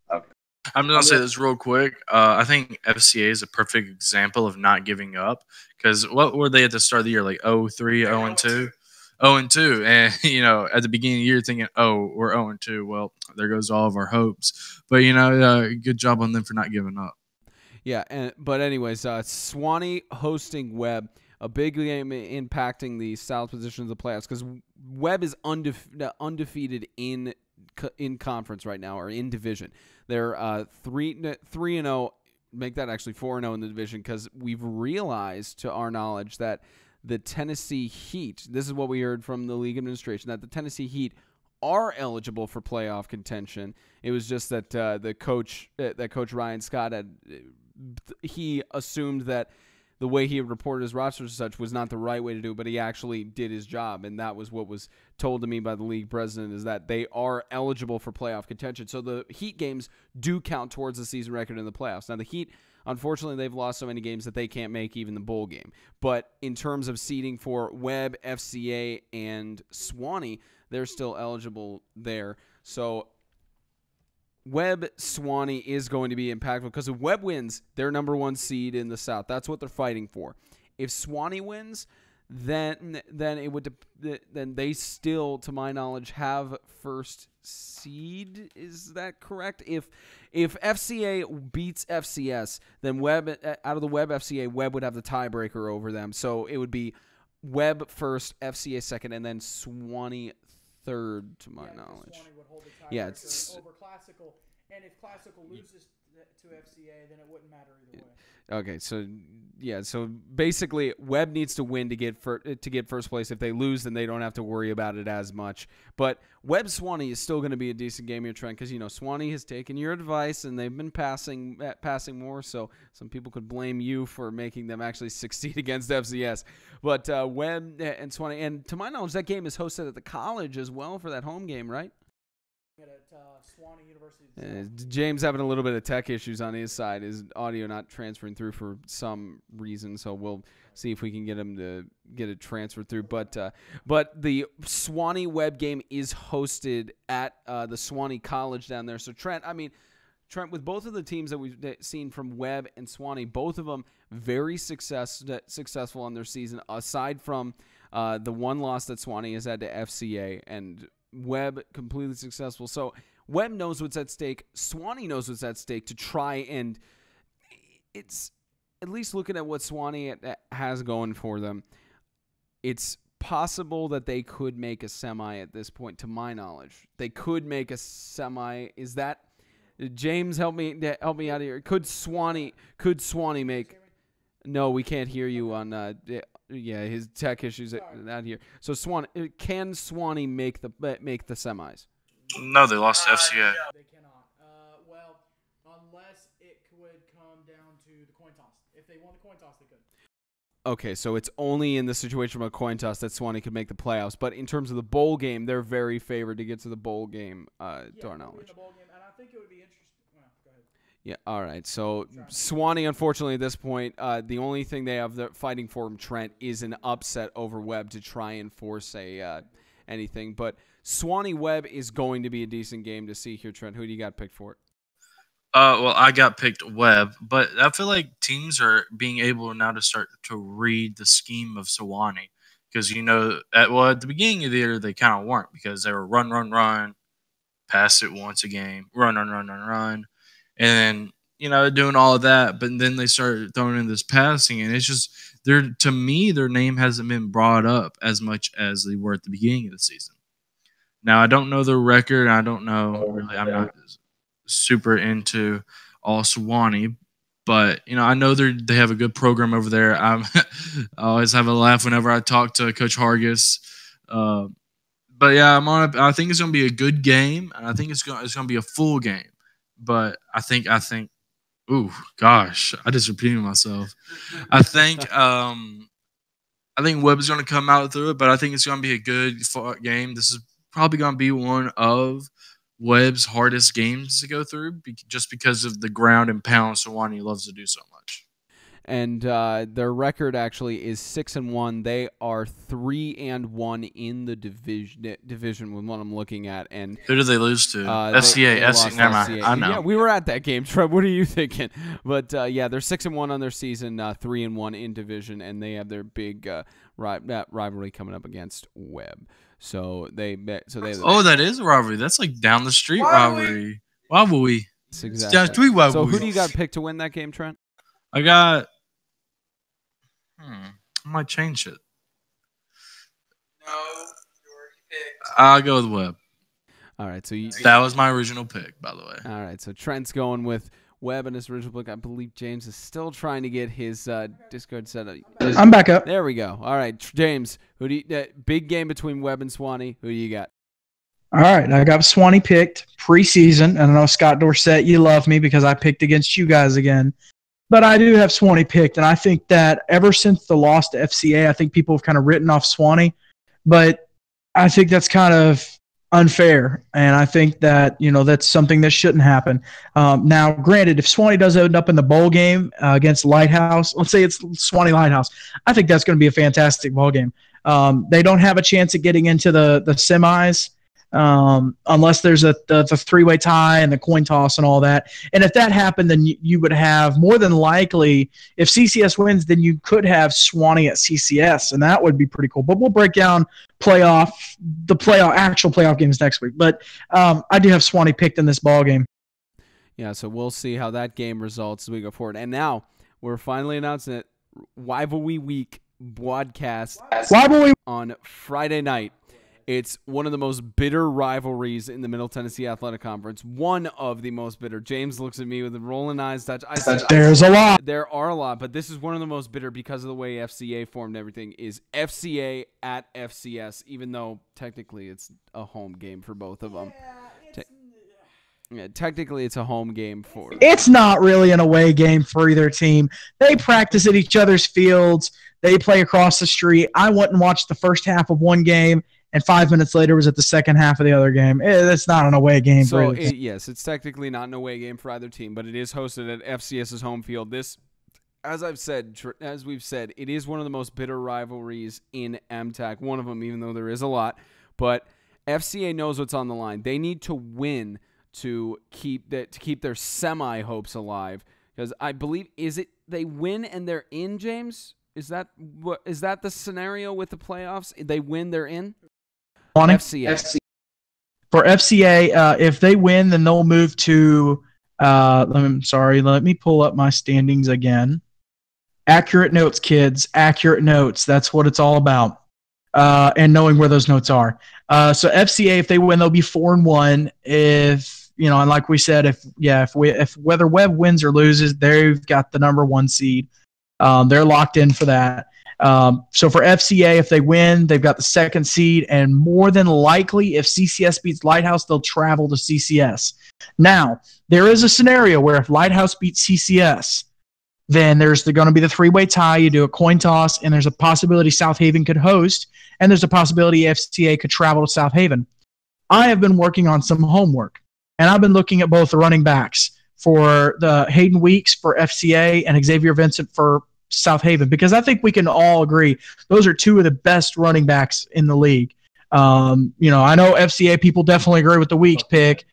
I'm going to say this real quick. I think FCA is a perfect example of not giving up, because what were they at the start of the year? Like 0-3, 0-2? 0-2, and at the beginning of the year thinking, we're 0-2. Well, there goes all of our hopes. But good job on them for not giving up. Yeah, but anyways, Suwannee hosting Webb. a big game impacting the South position of the playoffs because Webb is undefeated in conference right now, or in division. They're 3-0. Make that actually 4-0 in the division, because we've realized, to our knowledge, that the Tennessee Heat, this is what we heard from the league administration, that the Tennessee Heat are eligible for playoff contention. It was just that Coach Ryan Scott he assumed that the way he had reported his roster as such was not the right way to do it, but he actually did his job, and that was what was told to me by the league president, is that they are eligible for playoff contention. So the Heat games do count towards the season record in the playoffs. Now, the Heat, unfortunately, they've lost so many games that they can't make even the bowl game. But in terms of seeding for Webb, FCA, and Sewanee, they're still eligible there. So Webb Sewanee is going to be impactful, because if Webb wins, they're number 1 seed in the South. That's what they're fighting for. If Sewanee wins, then they still, to my knowledge, have first seed. Is that correct? If FCA beats FCS, then Webb, out of the Webb FCA, Webb would have the tiebreaker over them. So it would be Webb first, FCA second, and then Sewanee third, to my knowledge. Sewanee would hold the Yeah, tiebreaker over Classical, and if Classical loses to FCA, then it wouldn't matter either way. Okay, so basically, Webb needs to win to get first place. If they lose, then they don't have to worry about it as much. But Webb Sewanee is still going to be a decent game here, Trent, because Sewanee has taken your advice and they've been passing more. So some people could blame you for making them actually succeed against FCS. But Webb and Sewanee, and to my knowledge, that game is hosted at the college as well for that home game, right? At Sewanee University. James having a little bit of tech issues on his side. His audio not transferring through for some reason, so we'll see if we can get him to get it transferred through. But the Sewanee Webb game is hosted at the Sewanee College down there. So Trent, with both of the teams that we've seen from Webb and Sewanee, both of them very successful on their season, aside from the one loss that Sewanee has had to FCA, and Webb completely successful. So Webb knows what's at stake. Sewanee knows what's at stake to try, and it's at least looking at what Sewanee has going for them. It's possible that they could make a semi at this point, to my knowledge. They could make a semi. Is that James? Help me out here. Could Sewanee make? No, we can't hear you on. Yeah, his tech issues out here. So can Sewanee make the semis? No, they lost to FCA. They cannot. Well, unless it would come down to the coin toss. If they won the coin toss, they could. Okay, so it's only in the situation of a coin toss that Sewanee could make the playoffs. But in terms of the bowl game, they're very favored to get to the bowl game, to our knowledge. The bowl game, and I think it would be interesting. Well, go ahead. Yeah, all right. So Sewanee, unfortunately, at this point, the only thing they have fighting for from Trent is an upset over Webb to try and force anything. But Sewanee Webb is going to be a decent game to see here, Trent. Who do you got picked for it? Well, I got picked Webb, but I feel like teams are being able now to start to read the scheme of Sewanee, because at the beginning of the year they kind of weren't, because they were run, pass it once a game, run, and then doing all of that, but then they started throwing in this passing, and it's just to me their name hasn't been brought up as much as they were at the beginning of the season. Now I don't know their record. I don't know really. I'm not super into all Sewanee, but I know they have a good program over there. I always have a laugh whenever I talk to Coach Hargis. But yeah, I think it's gonna be a good game, and I think it's gonna be a full game. But I think. Ooh, gosh, I just repeated myself. I think Webb is gonna come out through it, but I think it's gonna be a good game. This is probably gonna be one of Webb's hardest games to go through, just because of the ground and pound Sewanee loves to do so much. And their record actually is 6-1. They are 3-1 in the division with what I'm looking at. And who did they lose to? FCA. Never mind. I know. Yeah, we were at that game, Trev. What are you thinking? But yeah, they're 6-1 on their season, 3-1 in division, and they have their big rivalry coming up against Webb. So that is a rivalry. That's like down the street rivalry. Rivalry. Exactly. So who do you got picked to win that game, Trent? I got I might change it. No, your pick. I'll go with Webb. All right, so That was my original pick, by the way. all right, so Trent's going with Webb and his original pick. I believe James is still trying to get his Discord set up. I'm back up. There we go. All right, James, who do you, big game between Webb and Swanee. Who do you got? All right, I got Swanee picked preseason, and I know Scott Dorsett, you love me because I picked against you guys again. But I do have Swanee picked, and I think that ever since the loss to FCA, I think people have kind of written off Swanee. But I think that's kind of unfair, and I think that that's something that shouldn't happen. Now, granted, if Swanee does end up in the bowl game against Lighthouse, let's say it's Swanee Lighthouse, I think that's going to be a fantastic bowl game. They don't have a chance at getting into the semis. Unless there's the three-way tie and the coin toss and all that. And if that happened, then you would have more than likely, if CCS wins, then you could have Swanee at CCS, and that would be pretty cool. But we'll break down actual playoff games next week. But I do have Swanee picked in this ball game. Yeah, so we'll see how that game results as we go forward. And now we're finally announcing it. Rivalry Week broadcast on Friday night. It's one of the most bitter rivalries in the Middle Tennessee Athletic Conference. One of the most bitter. James looks at me with a rolling eyes. There's a lot. There are a lot, but this is one of the most bitter because of the way FCA formed everything. Is FCA at FCS, even though technically it's a home game for both of them. Yeah, technically it's a home game for. It's not really an away game for either team. They practice at each other's fields. They play across the street. I went and watched the first half of one game, and 5 minutes later was at the second half of the other game. It's not an away game. So, yes, it's technically not an away game for either team, but it is hosted at FCS's home field. This, as we've said, it is one of the most bitter rivalries in MTAC. One of them, even though there is a lot. But FCA knows what's on the line. They need to win to keep their semi hopes alive. Because I believe, they win and they're in, James? Is that the scenario with the playoffs? They win, they're in? FCA. For FCA, if they win, then they'll move to let me pull up my standings again. Accurate notes, kids. Accurate notes. That's what it's all about. And knowing where those notes are. So FCA, if they win, they'll be 4-1. If and like we said, if whether Webb wins or loses, they've got the number 1 seed. They're locked in for that. So for FCA, if they win, they've got the 2nd seed, and more than likely, if CCS beats Lighthouse, they'll travel to CCS. Now, there is a scenario where if Lighthouse beats CCS, then there's going to be the 3-way tie. You do a coin toss, and there's a possibility South Haven could host, and there's a possibility FCA could travel to South Haven. I have been working on some homework, and I've been looking at both the running backs for the Hayden Weeks for FCA and Xavier Vincent for South Haven, because I think we can all agree those are two of the best running backs in the league. I know FCA people definitely agree with the Weeks pick.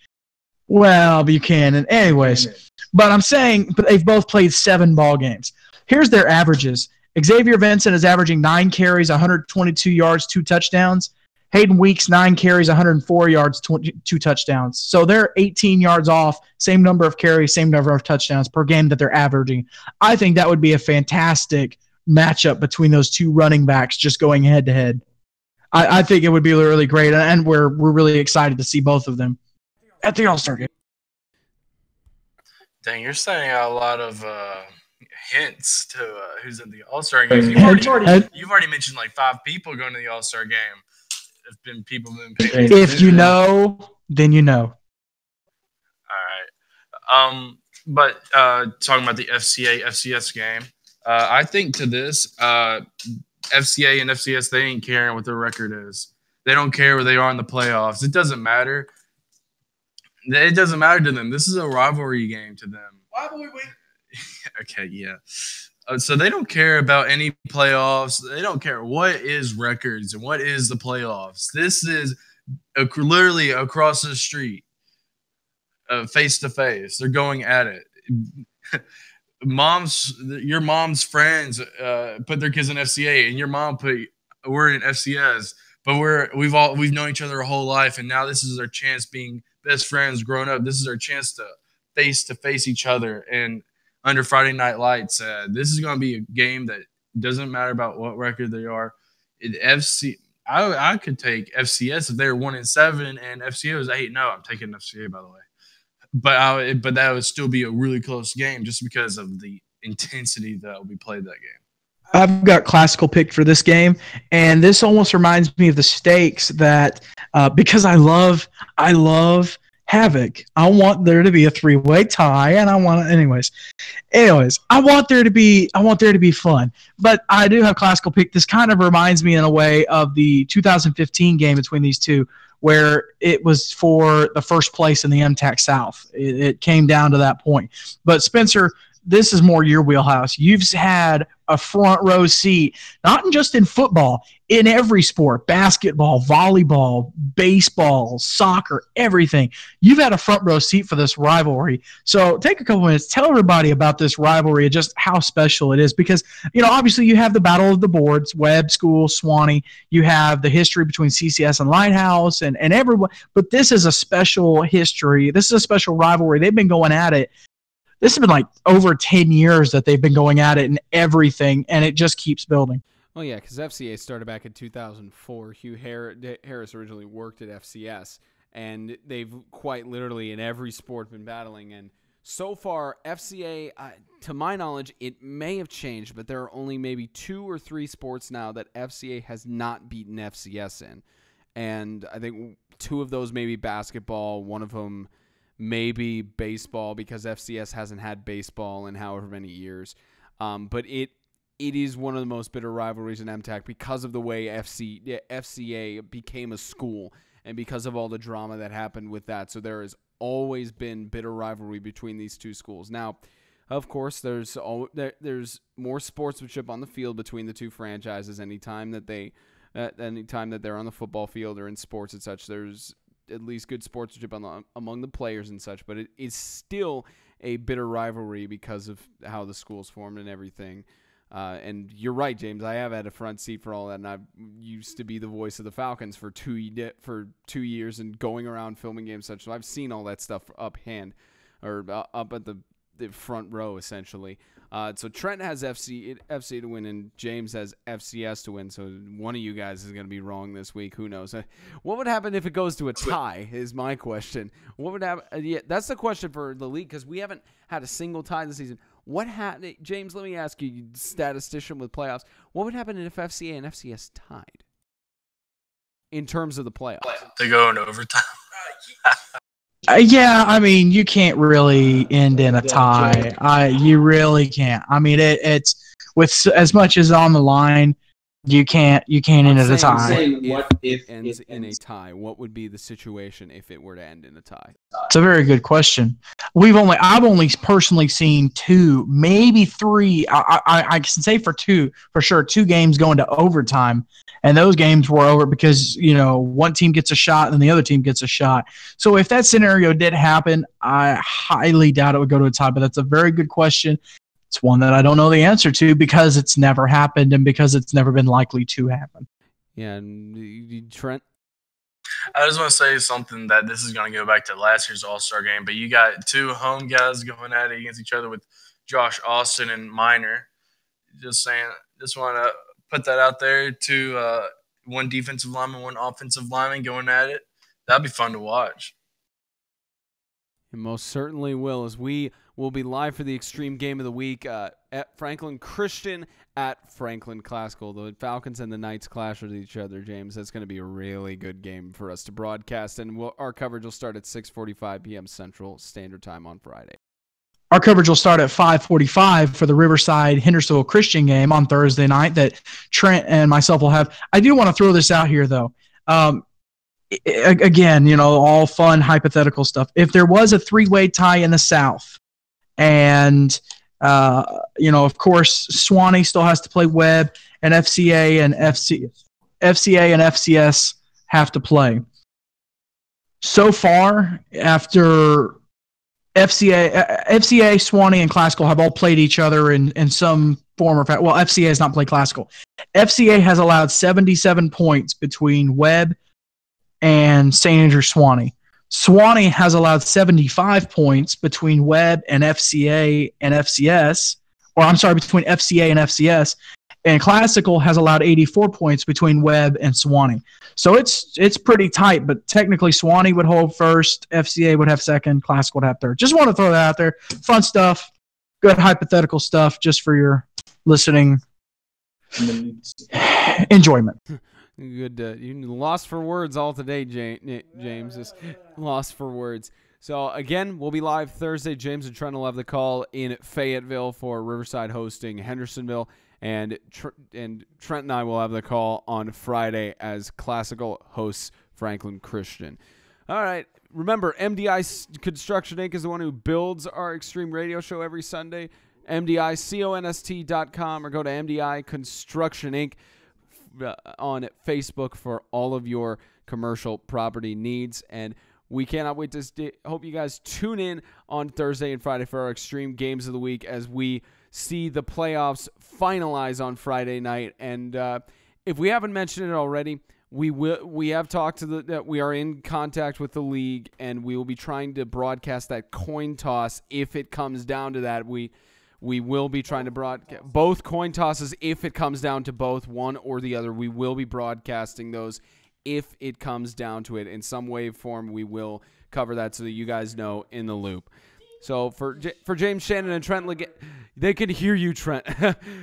Well, Buchanan. Anyways, but I'm saying they've both played 7 ball games. Here's their averages. Xavier Vincent is averaging 9 carries, 122 yards, 2 touchdowns. Hayden Weeks, 9 carries, 104 yards, 2 touchdowns. So they're 18 yards off, same number of carries, same number of touchdowns per game that they're averaging. I think that would be a fantastic matchup between those two running backs just going head-to-head. I think it would be really great, and we're really excited to see both of them at the All-Star game. Dang, you're sending out a lot of hints to who's in the All-Star game. You've already mentioned like 5 people going to the All-Star game. Paying if you know, then you know. All right. But talking about the FCS game, I think to this, FCA and FCS, they ain't caring what their record is. They don't care where they are in the playoffs. It doesn't matter. It doesn't matter to them. This is a rivalry game to them. Rivalry week. Okay, yeah. So they don't care about any playoffs. They don't care what is records and what is the playoffs. This is literally across the street, face to face. They're going at it. Your mom's friends put their kids in FCA, and your mom we're in FCS, but we've known each other our whole life, and now this is our chance being best friends growing up. This is our chance to face each other and under Friday Night Lights. This is going to be a game that Doesn't matter about what record they are. I could take FCS if they were 1-7 and FCA was 8-0. I'm taking FCA, by the way. But that would still be a really close game just because of the intensity that will be played that game. I've got Classical picked for this game, and this almost reminds me of the stakes that because I love Havoc. I want there to be a 3-way tie, and I want anyways. I want there to be fun. But I do have Classical pick. This kind of reminds me in a way of the 2015 game between these two, where it was for the first place in the MTAC South. It came down to that point. But Spencer, this is more your wheelhouse. You've had a front row seat, not just in football, in every sport, basketball, volleyball, baseball, soccer, everything. You've had a front row seat for this rivalry. So take a couple minutes, tell everybody about this rivalry and just how special it is because, obviously you have the battle of the boards, Webb School, Swanee. You have the history between CCS and Lighthouse and everyone. But this is a special history. This is a special rivalry. They've been going at it. This has been like over 10 years that they've been going at it and everything, and it just keeps building. Well, yeah, because FCA started back in 2004. Hugh Harris originally worked at FCS, and they've quite literally in every sport been battling. And so far, FCA, to my knowledge, it may have changed, but there are only maybe 2 or 3 sports now that FCA has not beaten FCS in. And I think 2 of those may be basketball, one of them maybe baseball because FCS hasn't had baseball in however many years. But it is one of the most bitter rivalries in MTAC because of the way FCA became a school and because of all the drama that happened with that. So there has always been bitter rivalry between these 2 schools. Now, of course, there's more sportsmanship on the field between the 2 franchises anytime that they're on the football field or in sports and such. There's at least good sportsmanship among the players and such, but it is still a bitter rivalry because of how the schools formed and everything. And you're right, James. I have had a front seat for all that, and I used to be the voice of the Falcons for 2 years and going around filming games and such. So I've seen all that stuff up at the front row, essentially. So Trent has FC to win, and James has FCS to win. So one of you guys is going to be wrong this week. Who knows? What would happen if it goes to a tie is my question. What would happen? Yeah, that's the question for the league because we haven't had a single tie this season. What happened? James, let me ask you, statistician with playoffs, what would happen if FCA and FCS tied in terms of the playoffs? They go in overtime. Yeah, I mean, you can't really end in a tie. You really can't. I mean, it's with as much as on the line, you can't end in a tie. What if it ends in a tie? What would be the situation if it were to end in a tie? It's a very good question. I've only personally seen 2, maybe 3. I can say for sure 2 games going to overtime. And those games were over because, one team gets a shot and the other team gets a shot. So if that scenario did happen, I highly doubt it would go to a tie. But that's a very good question. It's one that I don't know the answer to because it's never happened and because it's never been likely to happen. Yeah, and Trent? I just want to say something that this is going to go back to last year's All-Star game, but you got 2 home guys going at it against each other with Josh Austin and Minor. Just saying, just want to put that out there to one defensive lineman, one offensive lineman going at it. That'd be fun to watch. It most certainly will, as we will be live for the Extreme Game of the Week at Franklin Christian at Franklin Classical. The Falcons and the Knights clash with each other, James. That's going to be a really good game for us to broadcast, and our coverage will start at 6:45 p.m. Central Standard Time on Friday. Our coverage will start at 5:45 for the Riverside Hendersonville Christian game on Thursday night that Trent and myself will have. I do want to throw this out here, though. Again, all fun, hypothetical stuff. If there was a 3-way tie in the South and, of course, Swanee still has to play Webb and FCA and FCS have to play. So far, after FCA, Swanee, and Classical have all played each other in some form or fact. Well, FCA has not played Classical. FCA has allowed 77 points between Webb and St. Andrew Swanee. Swanee has allowed 75 points between Webb and FCA and FCS, or I'm sorry, between FCA and FCS. And Classical has allowed 84 points between Webb and Sewanee. So it's pretty tight, but technically Sewanee would hold first, FCA would have second, Classical would have third. Just want to throw that out there. Fun stuff, good hypothetical stuff just for your listening enjoyment. Good. You lost for words all today, James. Just lost for words. So, again, we'll be live Thursday. James and Trent will have the call in Fayetteville for Riverside hosting Hendersonville. And Trent and I will have the call on Friday as Classical hosts Franklin Christian. All right. Remember, MDI Construction Inc. is the one who builds our Extreme Radio show every Sunday. MDIConst.com or go to MDI Construction Inc. On Facebook for all of your commercial property needs. And we cannot wait to hope you guys tune in on Thursday and Friday for our Extreme Games of the Week as we see the playoffs finalize on Friday night. And if we haven't mentioned it already, we have talked to that we are in contact with the league, and we will be trying to broadcast that coin toss if it comes down to that. We will be trying to broadcast both coin tosses if it comes down to both, one or the other. We will be broadcasting those if it comes down to it. In some way, form, we will cover that so that you guys know in the loop. So for James Shannon and Trent Legate, they can hear you, Trent.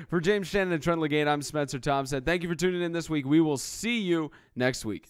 For James Shannon and Trent Legate, I'm Spencer Thompson. Thank you for tuning in this week. We will see you next week.